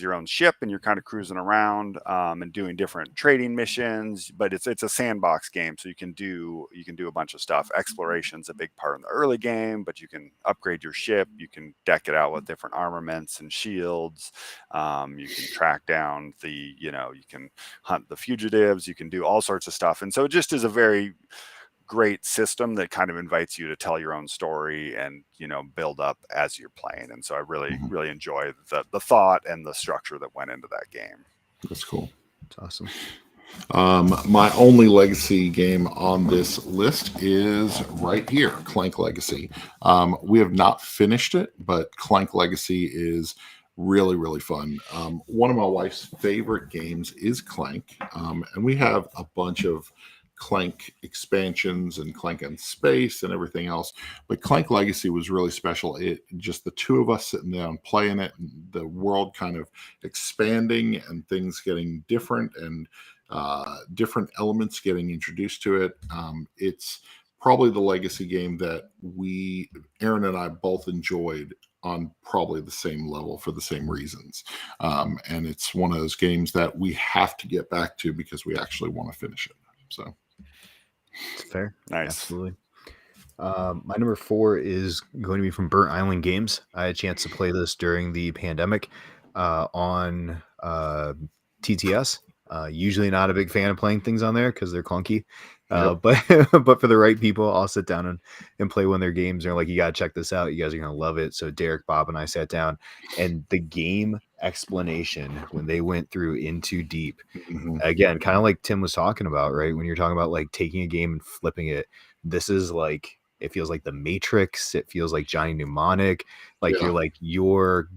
your own ship and you're kind of cruising around and doing different trading missions, but it's a sandbox game, so you can do a bunch of stuff. Exploration's a big part in the early game, but you can upgrade your ship, you can deck it out with different armaments and shields, you can track down you can hunt the fugitives, you can do all sorts of stuff. And so it just is a very great system that kind of invites you to tell your own story and build up as you're playing. And so I really enjoy the thought and the structure that went into that game. That's cool. It's awesome. My only legacy game on this list is right here, Clank Legacy. We have not finished it, but Clank Legacy is really, really fun. One of my wife's favorite games is Clank, and we have a bunch of Clank expansions and Clank in Space and everything else, but Clank Legacy was really special. It just the two of us sitting down playing it, and the world kind of expanding and things getting different and different elements getting introduced to it. It's probably the legacy game that Aaron and I both enjoyed on probably the same level for the same reasons. And it's one of those games that we have to get back to because we actually want to finish it. So it's fair. Nice. Absolutely. My number 4 is going to be from Burnt Island Games. I had a chance to play this during the pandemic on TTS. Usually not a big fan of playing things on there because they're clunky. But for the right people, I'll sit down and play one of their games. They're like, you got to check this out. You guys are going to love it. So Derek, Bob, and I sat down, and the game explanation when they went through into deep, again, kind of like Tim was talking about, right? When you're talking about like taking a game and flipping it, this is like, it feels like The Matrix. It feels like Johnny Mnemonic. Like you're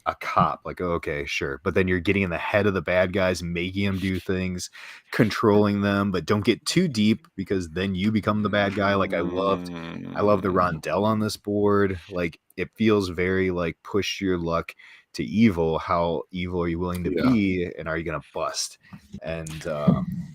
a cop, like, oh, okay, sure. But then you're getting in the head of the bad guys, making them do things, controlling them, but don't get too deep because then you become the bad guy. Like I love the rondel on this board. Like it feels very like push your luck to evil, how evil are you willing to be, and are you gonna bust? And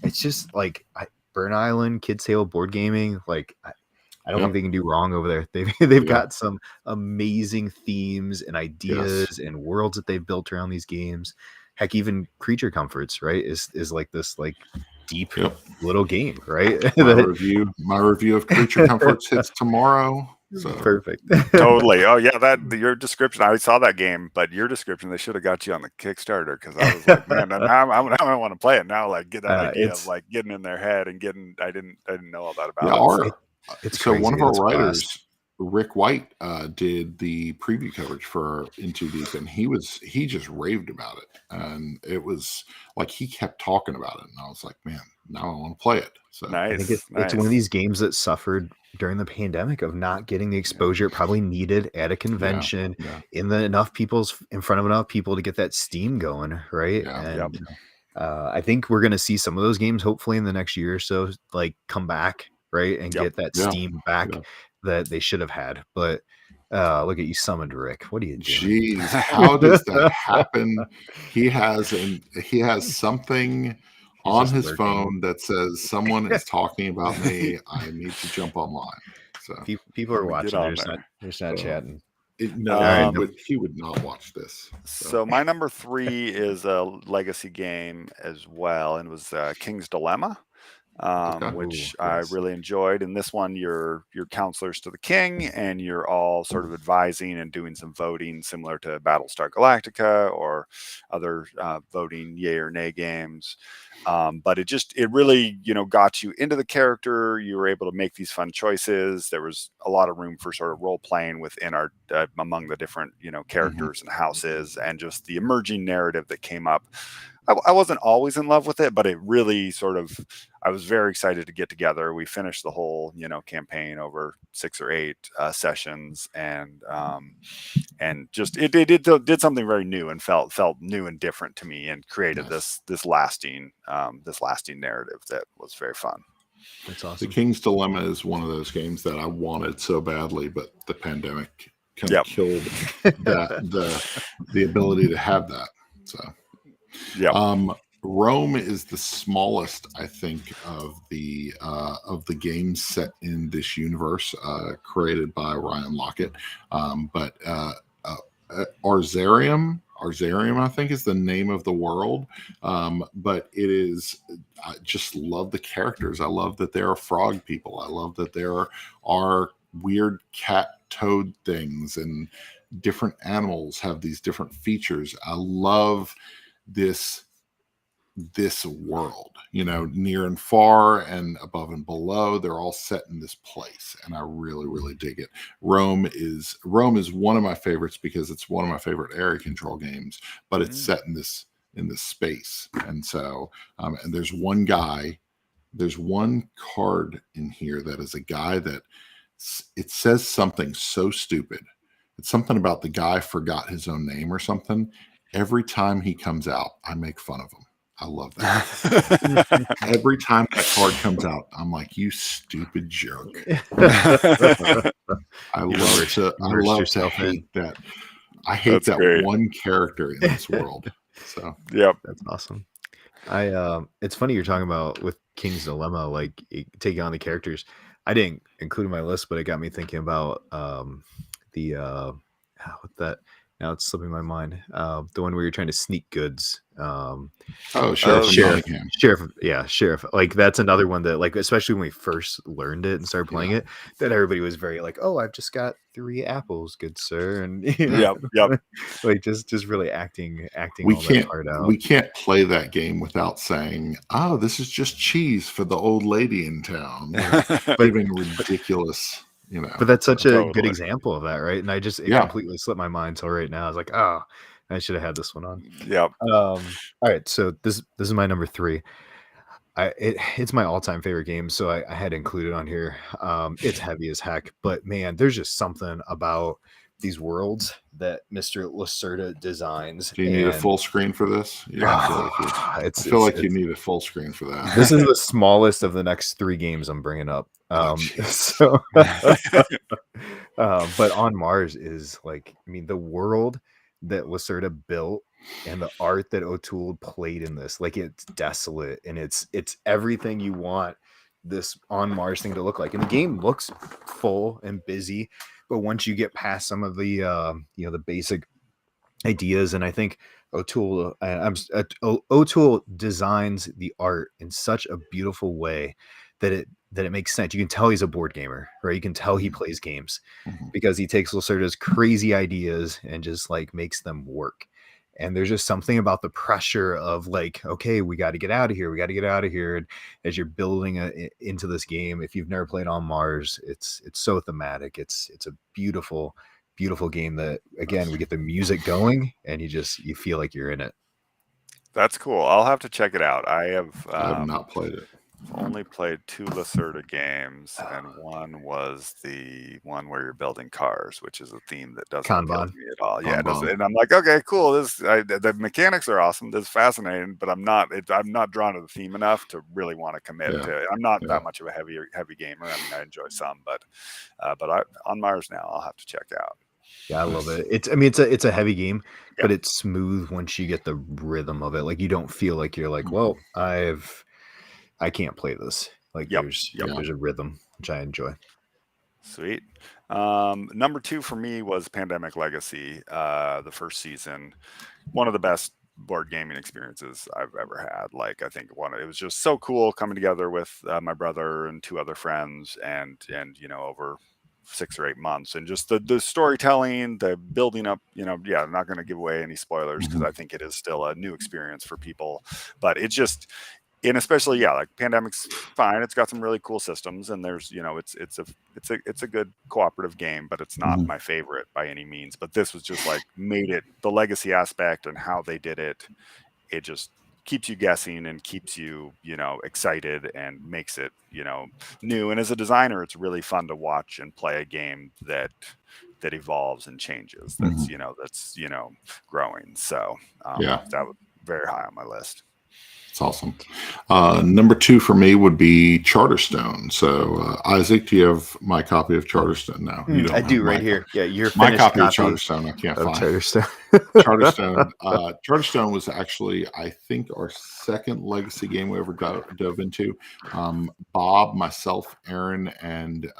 it's just like Burn Island, Kids Table board gaming, like I don't think they can do wrong over there. They've got some amazing themes and ideas and worlds that they've built around these games. Heck, even Creature Comforts, right, is like this like deep little game, right? My review of Creature Comforts hits tomorrow. So. Perfect. Totally. Oh yeah, your description. I saw that game, but your description, they should have got you on the Kickstarter, because I was like, man, I want to play it now. Like, get that idea of like getting in their head and getting. I didn't know all that about it. It's so crazy. One of our writers, Rick White, did the preview coverage for In Too Deep, and he just raved about it, and it was like he kept talking about it, and I was like, man, now I want to play it. So nice. I think it's one of these games that suffered during the pandemic of not getting the exposure it probably needed at a convention in front of enough people to get that steam going, right? I think we're going to see some of those games hopefully in the next year or so, like come back, right, and get that steam back that they should have had. But look at you, summoned Rick. What are you doing? Jeez, how does that happen? He has something on his phone that says someone is talking about me. I need to jump online. So people are watching. They're not chatting. But he would not watch this. So my number 3 is a legacy game as well, and it was King's Dilemma. Which I really enjoyed. In this one, you're counselors to the king, and you're all sort of advising and doing some voting, similar to Battlestar Galactica or other voting yay or nay games. But it really, got you into the character. You were able to make these fun choices. There was a lot of room for sort of role playing within our among the different characters and houses, and just the emerging narrative that came up. I wasn't always in love with it, but it really I was very excited to get together. We finished the whole, campaign over 6 or 8 sessions, and just it did something very new and felt new and different to me, and created this lasting narrative that was very fun. That's awesome. The King's Dilemma is one of those games that I wanted so badly, but the pandemic kind of killed the ability to have that. So. Rome is the smallest, I think, of the games set in this universe, created by Ryan Lockett. But Arzarium, I think, is the name of the world. But it is, I just love the characters. I love that there are frog people. I love that there are weird cat toad things, and different animals have these different features. I love this world, near and far and above and below, they're all set in this place, and I really, really dig it. Rome is one of my favorites because it's one of my favorite area control games, but it's set in this space. And so and there's one card in here that is a guy that it says something so stupid. It's something about the guy forgot his own name or something. Every time he comes out, I make fun of him. I love that. Every time that card comes out, I'm like, you stupid jerk. I love to hate that. I hate that one character in this world. So that's awesome. It's funny you're talking about with King's Dilemma, like taking on the characters. I didn't include in my list, but it got me thinking about with that. Now it's slipping my mind. The one where you're trying to sneak goods. Sheriff. Like, that's another one that, like, especially when we first learned it and started playing it, that everybody was very like, "Oh, I've just got 3 apples, good sir," and like just really acting that part out. We can't play that game without saying, "Oh, this is just cheese for the old lady in town," giving ridiculous. But that's such a good example of that, right? And it completely slipped my mind till right now. I was like, oh, I should have had this one on. All right, so this is my number 3. It's my all-time favorite game, so I had to include it on here. It's heavy as heck, but man, there's just something about these worlds that Mr. Lacerda designs. Do you need a full screen for this? I feel like you need a full screen for that. This is the smallest of the next 3 games I'm bringing up. But On Mars is like, the world that Lacerda built and the art that O'Toole played in this, like, it's desolate and it's everything you want this On Mars thing to look like. And the game looks full and busy, but once you get past some of the the basic ideas, and I think O'Toole O'Toole designs the art in such a beautiful way that it makes sense. You can tell he's a board gamer, right? You can tell he plays games because he takes Lacerda's crazy ideas and just like makes them work. And there's just something about the pressure of like, okay, we got to get out of here. We got to get out of here. And as you're building into this game, if you've never played On Mars, it's so thematic. It's a beautiful game that, again, we get the music going and you feel like you're in it. That's cool. I'll have to check it out. I have not played it. Only played 2 Lacerda games, and one was the one where you're building cars, which is a theme that doesn't appeal to me at all. Yeah, it doesn't, and I'm like, okay, cool. The mechanics are awesome. This is fascinating, but I'm not drawn to the theme enough to really want to commit to it. I'm not that much of a heavy gamer. I mean, I enjoy some, but On Mars now, I'll have to check out. Yeah, I love it. It's a heavy game, but it's smooth once you get the rhythm of it. Like, you don't feel like you're like, well, I can't play this. Like, there's a rhythm, which I enjoy. Sweet. Number 2 for me was Pandemic Legacy, the first season. One of the best board gaming experiences I've ever had. Like, I think it was just so cool coming together with my brother and 2 other friends, and over 6 or 8 months, and just the storytelling, the building up. I'm not going to give away any spoilers because I think it is still a new experience for people, but it's just. And especially, like Pandemic's fine. It's got some really cool systems, and there's, it's a good cooperative game, but it's not my favorite by any means. But this was just like made it, the legacy aspect and how they did it. It just keeps you guessing and keeps you, excited and makes it, new. And as a designer, it's really fun to watch and play a game that evolves and changes. That's growing. So that was very high on my list. It's awesome. Number 2 for me would be Charterstone. So, Isaac, do you have my copy of Charterstone now? I do right here. Yeah, your my copy of Charterstone. I can't find Charterstone. Charterstone. Charterstone was actually, I think, our second legacy game we ever dove into. Bob, myself, Aaron, and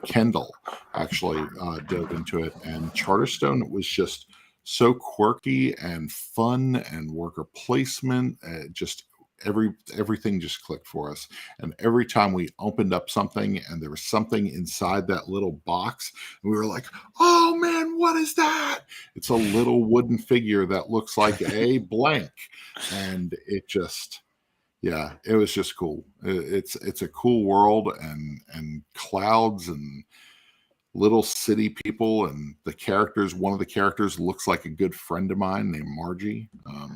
Kendall actually dove into it. And Charterstone was just so quirky and fun, and worker placement, just everything just clicked for us. And every time we opened up something and there was something inside that little box, and we were like, oh man, what is that? It's a little wooden figure that looks like a blank. And it just, it was just cool. It's a cool world, and clouds and little city people, and one of the characters looks like a good friend of mine named Margie.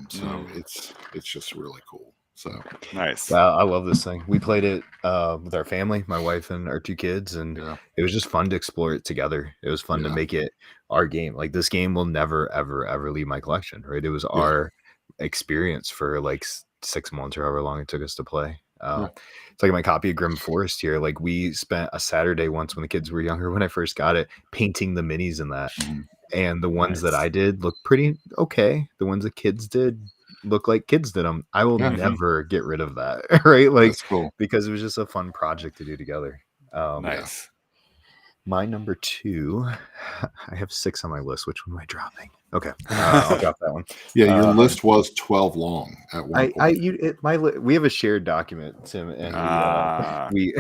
So it's just really cool. So nice. Wow, I love this thing. We played it with our family, my wife and our 2 kids, and it was just fun to explore it together. It was fun to make it our game. Like, this game will never ever leave my collection, right? It was our experience for like 6 months or however long it took us to play. It's like my copy of Grim Forest here. Like, we spent a Saturday once when the kids were younger, when I first got it, painting the minis in that. And the ones that I did look pretty okay. The ones the kids did look like kids did them. I will never get rid of that, right? Like, that's cool. Because it was just a fun project to do together. Nice. My number 2, I have 6 on my list. Which one am I dropping? Okay, I'll drop that one. Yeah, your list was 12 long at one point. We have a shared document, Tim, and we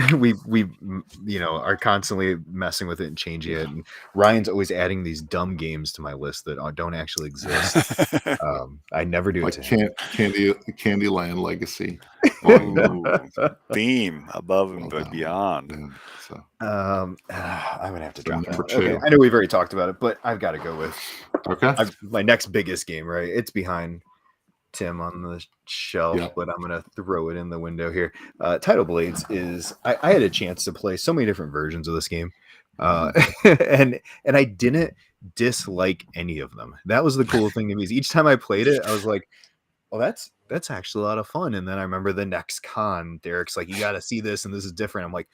are constantly messing with it and changing it. And Ryan's always adding these dumb games to my list that don't actually exist. I never do it to him. Candyland Legacy. Theme above and beyond. I'm gonna have to drop it. Okay, I know we've already talked about it, but I've got to go with my next biggest game. Right, it's behind Tim on the shelf, but I'm gonna throw it in the window here. Tidal Blades is. I had a chance to play so many different versions of this game, and I didn't dislike any of them. That was the cool thing to me. Is each time I played it, I was like, "Oh, that's actually a lot of fun." And then I remember the next con, Derek's like, "You got to see this, and this is different." I'm like,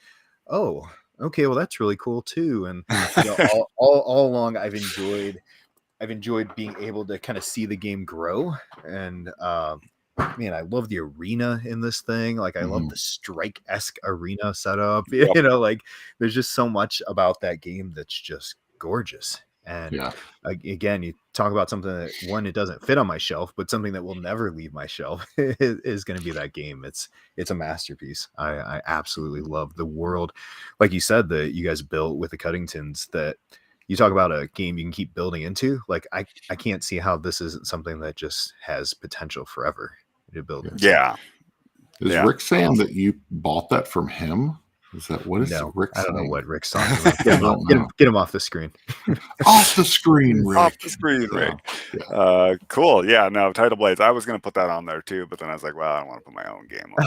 "Oh, okay, well that's really cool too." And all along, I've enjoyed I've enjoyed being able to kind of see the game grow. And man, I love the arena in this thing. Like, I love the Strike-esque arena setup. Yep. You know, like, there's just so much about that game that's just gorgeous. And again, you talk about something that, one, it doesn't fit on my shelf, but something that will never leave my shelf is going to be that game. It's a masterpiece. I absolutely love the world, like you said, that you guys built with the Cuddingtons. That you talk about a game you can keep building into. Like, I can't see how this isn't something that just has potential forever to build into. Yeah. Is Rick saying that you bought that from him? Is that what is Rick saying? I don't know what Rick's talking about. Get him off the screen. Off the screen, Rick. Off the screen, Rick. Yeah. Cool. Yeah, no, Tidal Blades. I was going to put that on there too, but then I was like, well, I don't want to put my own game on.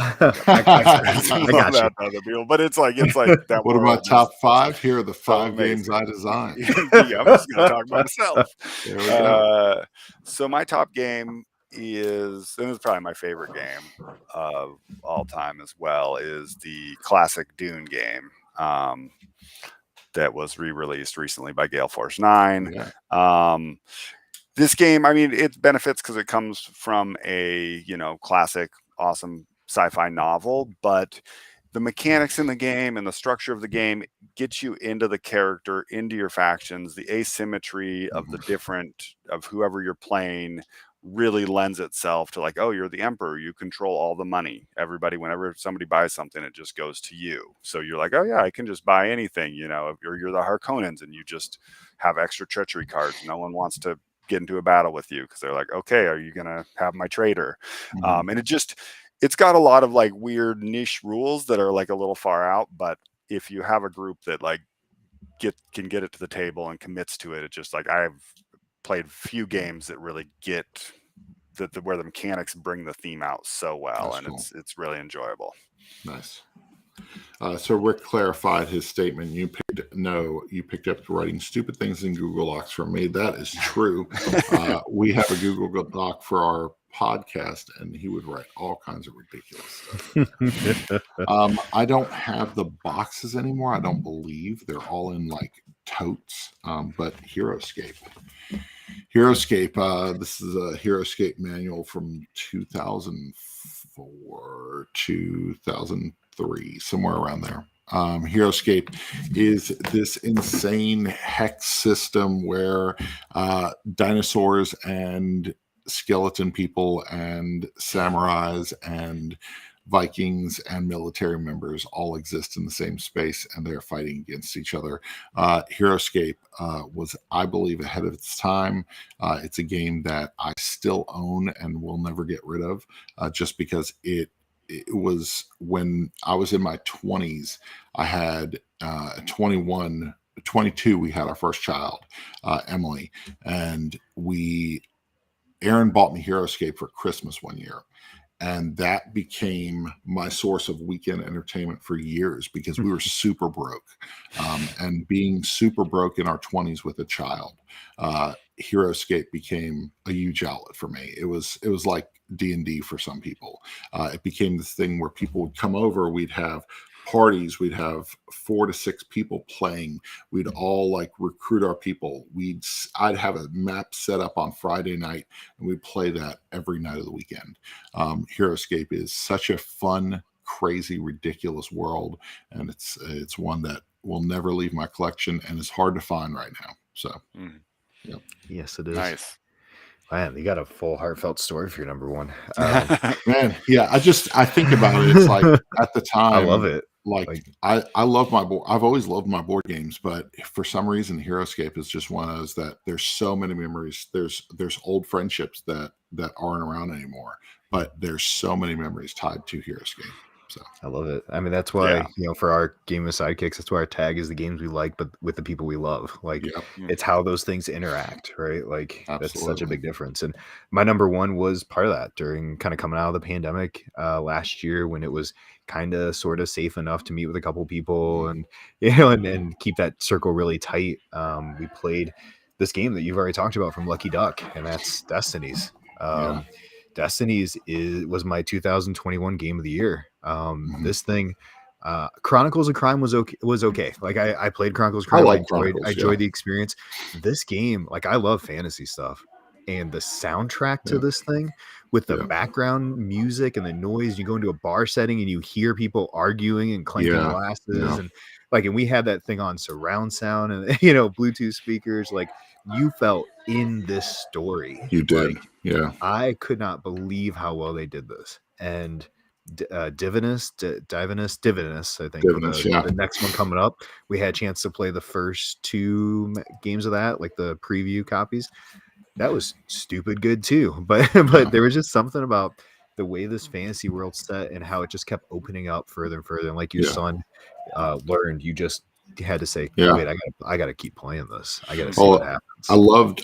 I got you. Other people, but it's like that. What about top 5? Here are the 5 games I designed. Yeah, I'm just going to talk about myself. There we go. So my top game is, and it's probably my favorite game of all time as well, is the classic Dune game that was re-released recently by Gale Force 9. Yeah. This game, I mean, it benefits because it comes from a classic, awesome sci-fi novel, but the mechanics in the game and the structure of the game gets you into the character, into your factions. The asymmetry of the of whoever you're playing really lends itself to, like, oh, you're the emperor, you control all the money. Everybody, whenever somebody buys something, it just goes to you. So you're like, oh yeah, I can just buy anything, or you're the Harkonnens and you just have extra treachery cards. No one wants to get into a battle with you because they're like, okay, are you gonna have my trader? And it's got a lot of like weird niche rules that are like a little far out, but if you have a group that like can get it to the table and commits to it, it's just like, I've played few games that really get where the mechanics bring the theme out so well. That's cool. It's really enjoyable. Nice. So Rick clarified his statement. You picked up writing stupid things in Google Docs from me. That is true. We have a Google Doc for our podcast, and he would write all kinds of ridiculous stuff. I don't have the boxes anymore. I don't believe they're all in like totes. But HeroScape. This is a HeroScape manual from 2004, 2003, somewhere around there. HeroScape is this insane hex system where dinosaurs and skeleton people and samurais and Vikings and military members all exist in the same space, and they're fighting against each other. HeroScape was, I believe, ahead of its time. It's a game that I still own and will never get rid of, just because it was, when I was in my 20s, I had 22, we had our first child, Emily, and Aaron bought me HeroScape for Christmas one year. And that became my source of weekend entertainment for years, because we were super broke. And being super broke in our 20s with a child, HeroScape became a huge outlet for me. It was like D&D for some people. It became this thing where people would come over. We'd have parties. We'd have 4 to 6 people playing. We'd all like recruit our people. I'd have a map set up on Friday night, and we'd play that every night of the weekend. HeroScape is such a fun, crazy, ridiculous world, and it's one that will never leave my collection and is hard to find right now. So, yes, it is. Nice. Man, you got a full heartfelt story for your number one. Man, yeah, I think about it. It's like, at the time, I love it. Like I love my board. I've always loved my board games, but for some reason, HeroScape is just one of those that there's so many memories. There's old friendships that aren't around anymore, but there's so many memories tied to HeroScape. So I love it. I mean, that's why, for our game of sidekicks, that's why our tag is the games we like, but with the people we love. Like, it's how those things interact, right? Like, That's such a big difference. And my number one was part of that during kind of coming out of the pandemic last year, when it was kind of sort of safe enough to meet with a couple people and, and keep that circle really tight. We played this game that you've already talked about from Lucky Duck, and that's Destinies. Destinies was my 2021 game of the year. This thing, Chronicles of Crime was okay. Like I played Chronicles of Crime. I enjoyed the experience. This game, like I love fantasy stuff, and the soundtrack to this thing with the background music and the noise. You go into a bar setting and you hear people arguing and clanking glasses and we had that thing on surround sound and Bluetooth speakers. Like you felt in this story. You did, I could not believe how well they did this. And Divinus, I think, the next one coming up. We had a chance to play the first 2 games of that, like the preview copies. That was stupid good too. But there was just something about the way this fantasy world set and how it just kept opening up further and further. And like your son learned, you just had to say, wait, I gotta keep playing this. I gotta see what happens.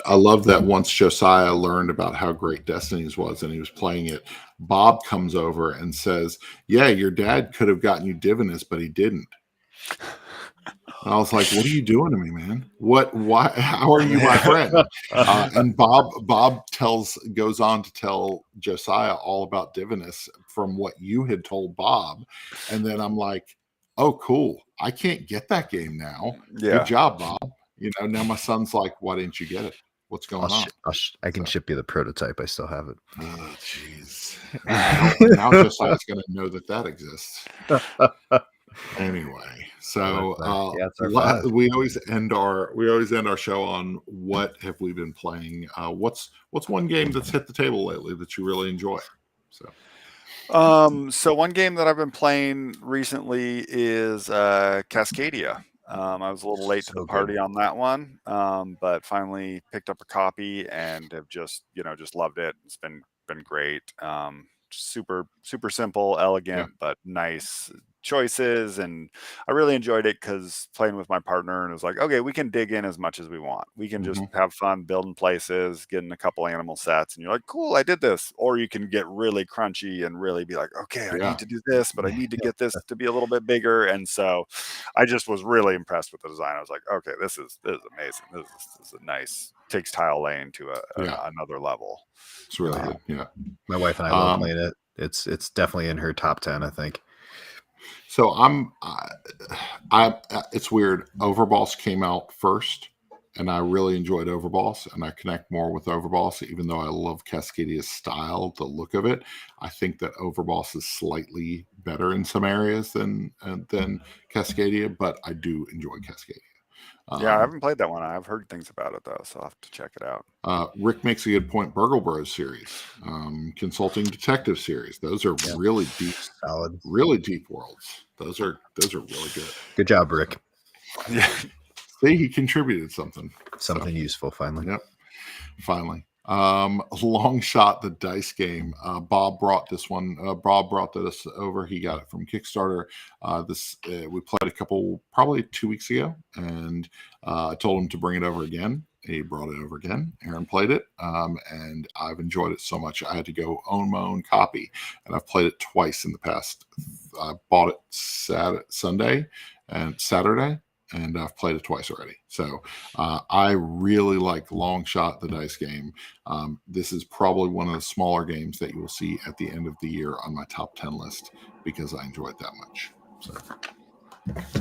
I loved that once Josiah learned about how great Destinies was and he was playing it, Bob comes over and says, yeah, your dad could have gotten you Divinus, but he didn't. And I was like, what are you doing to me, man? Why, how are you my friend? And Bob goes on to tell Josiah all about Divinus from what you had told Bob. And then I'm like, oh, cool. I can't get that game now. Good job, Bob. Now my son's like, why didn't you get it? What's going on? I can ship you the prototype. I still have it. Oh, jeez. Now Josiah's going to know that exists. Anyway, so we always end our show on what have we been playing. What's one game that's hit the table lately that you really enjoy? So one game that I've been playing recently is Cascadia. I was a little late to the party on that one, but finally picked up a copy and have just loved it. It's been great. Super simple, elegant, but nice choices, and I really enjoyed it because playing with my partner, and it was like, okay, we can dig in as much as we want. We can just have fun building places, getting a couple animal sets, and you're like, cool, I did this. Or you can get really crunchy and really be like, okay, I need to do this, but I need to get this to be a little bit bigger. And so I just was really impressed with the design. I was like, okay, this is amazing. This is a nice, takes Tile Lane to another level. It's really good. Yeah, my wife and I love playing it. It's definitely in her top 10, I think. So it's weird. Overboss came out first, and I really enjoyed Overboss, and I connect more with Overboss, even though I love Cascadia's style, the look of it. I think that Overboss is slightly better in some areas than Cascadia, but I do enjoy Cascadia. I haven't played that one. I've heard things about it though, so I'll have to check it out. Rick makes a good point. Burgle Bros series, Consulting Detective series. Those are really deep, solid, really deep worlds. Those are really good. Good job, Rick. Yeah. See, he contributed something useful finally. Yep, finally. Long Shot, the dice game. Bob brought this one. Bob brought this over. He got it from Kickstarter. We played a couple, probably 2 weeks ago, and I told him to bring it over again. He brought it over again. Aaron played it, and I've enjoyed it so much. I had to go own my own copy, and I've played it twice in the past. I bought it Sunday and Saturday, and I've played it twice already. So I really like Long Shot, the dice game. This is probably one of the smaller games that you will see at the end of the year on my top 10 list because I enjoy it that much. So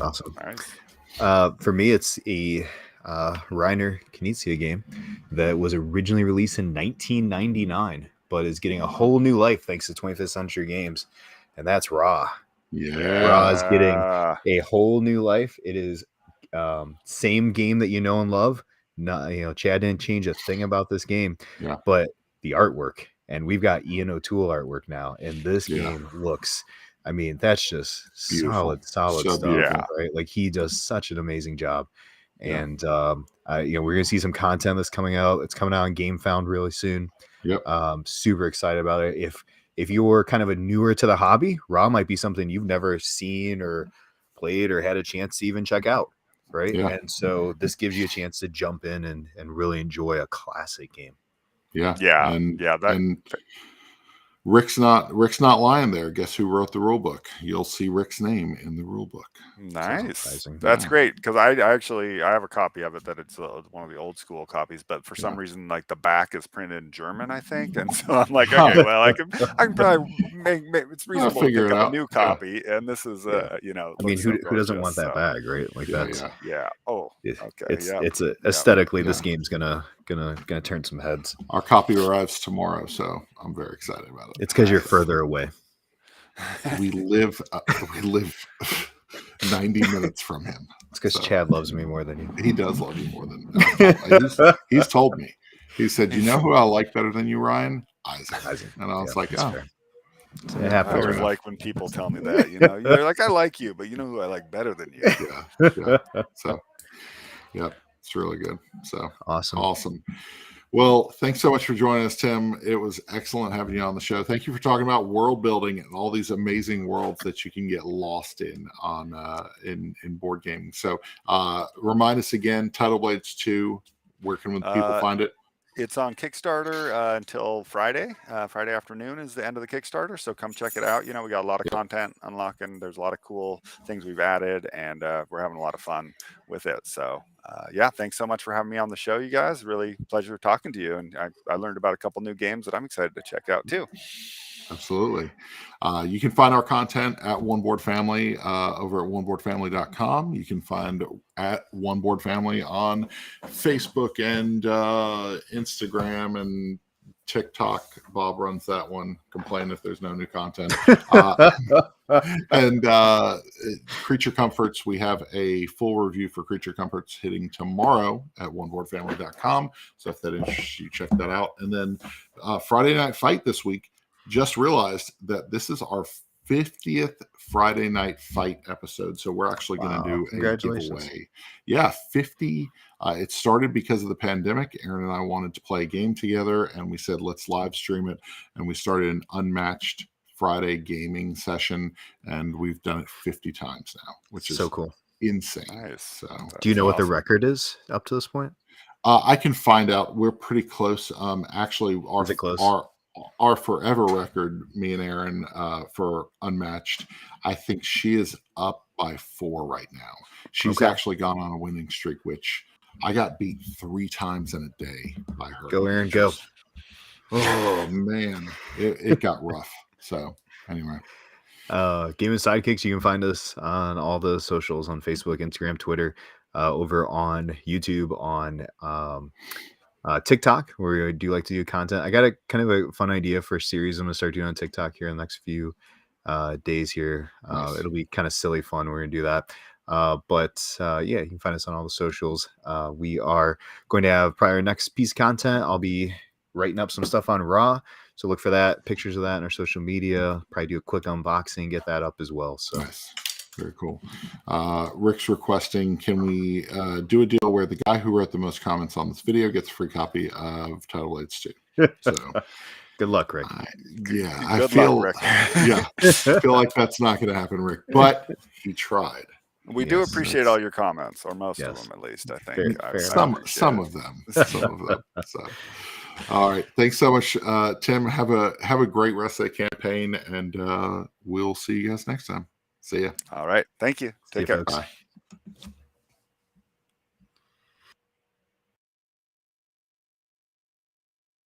awesome. Nice. For me, it's a Reiner Knizia game that was originally released in 1999, but is getting a whole new life thanks to 25th Century Games, and that's Ra. Yeah, Ra is getting a whole new life. It is same game that you know and love. Not, Chad didn't change a thing about this game, but the artwork, and we've got Ian O'Toole artwork now, and this game looks. I mean, that's just beautiful. solid so stuff, right? Like he does such an amazing job, and we're gonna see some content that's coming out. It's coming out on GameFound really soon. Yep. Super excited about it. If you're kind of a newer to the hobby, Ra might be something you've never seen or played or had a chance to even check out, right? Yeah. And so this gives you a chance to jump in and really enjoy a classic game. Yeah. Yeah. And Rick's not lying there. Guess who wrote the rule book? You'll see Rick's name in the rule book. Nice. That's great, because I have a copy of it that it's one of the old school copies, but for some reason, like the back is printed in German, I think, and so I'm like, okay, well, I can probably make it's reasonable to pick up a new copy, and this is you know, I mean, who doesn't want that bag, right? Like that's Oh, okay, it's aesthetically this game's gonna turn some heads. Our copy arrives tomorrow, so I'm very excited about it. It's because you're further away. We live 90 minutes from him. It's because Chad loves me more than you. He does love you more than he's told me. He said, "You know who I like better than you, Ryan? Isaac." And I was like, "Oh." I always like when people tell me that. You know, you're like, "I like you, but you know who I like better than you." So, it's really good. So awesome. Well, thanks so much for joining us, Tim. It was excellent having you on the show. Thank you for talking about world building and all these amazing worlds that you can get lost in on in board gaming. So remind us again, Tidal Blades 2, where can people find it? It's on Kickstarter until Friday. Friday afternoon is the end of the Kickstarter, so come check it out. You know, we got a lot of content unlocking. There's a lot of cool things we've added, and we're having a lot of fun with it. So, thanks so much for having me on the show, you guys. Really pleasure talking to you, and I learned about a couple new games that I'm excited to check out too. Absolutely. You can find our content at One Board Family over at oneboardfamily.com. You can find at One Board Family on Facebook and Instagram and TikTok. Bob runs that one. Complain if there's no new content. And Creature Comforts, we have a full review for Creature Comforts hitting tomorrow at oneboardfamily.com. So if that interests you, check that out. And then Friday Night Fight this week. Just realized that this is our 50th Friday Night Fight episode. So we're actually going to do a giveaway. Yeah, 50. It started because of the pandemic. Aaron and I wanted to play a game together, and we said, let's live stream it. And we started an unmatched Friday gaming session, and we've done it 50 times now, which is so cool. Insane. Nice. So, do you know what the record is up to this point? I can find out. We're pretty close. Actually, our forever record, me and Aaron, for unmatched, I think she is up by 4 right now. She's actually gone on a winning streak, which I got beat 3 times in a day by her. Go, Aaron, go. Oh man, it got rough. So anyway, Game and Sidekicks, you can find us on all the socials on Facebook, Instagram, Twitter, over on YouTube, on TikTok, where we do like to do content. I got a kind of a fun idea for a series I'm gonna start doing on TikTok here in the next few days here. Nice. It'll be kind of silly fun. We're gonna do that. You can find us on all the socials. We are going to have probably our next piece of content. I'll be writing up some stuff on Raw, so look for that, pictures of that in our social media. Probably do a quick unboxing, get that up as well. So nice. Very cool. Rick's requesting, can we do a deal where the guy who wrote the most comments on this video gets a free copy of Tidal Blades 2? So good luck, Rick. I feel like that's not going to happen, Rick, but he tried. We do appreciate all your comments, or most of them at least, I think. Some of them. So, all right. Thanks so much, Tim. Have a great rest of the campaign, and we'll see you guys next time. See ya. All right. Thank you. Take care. Bye.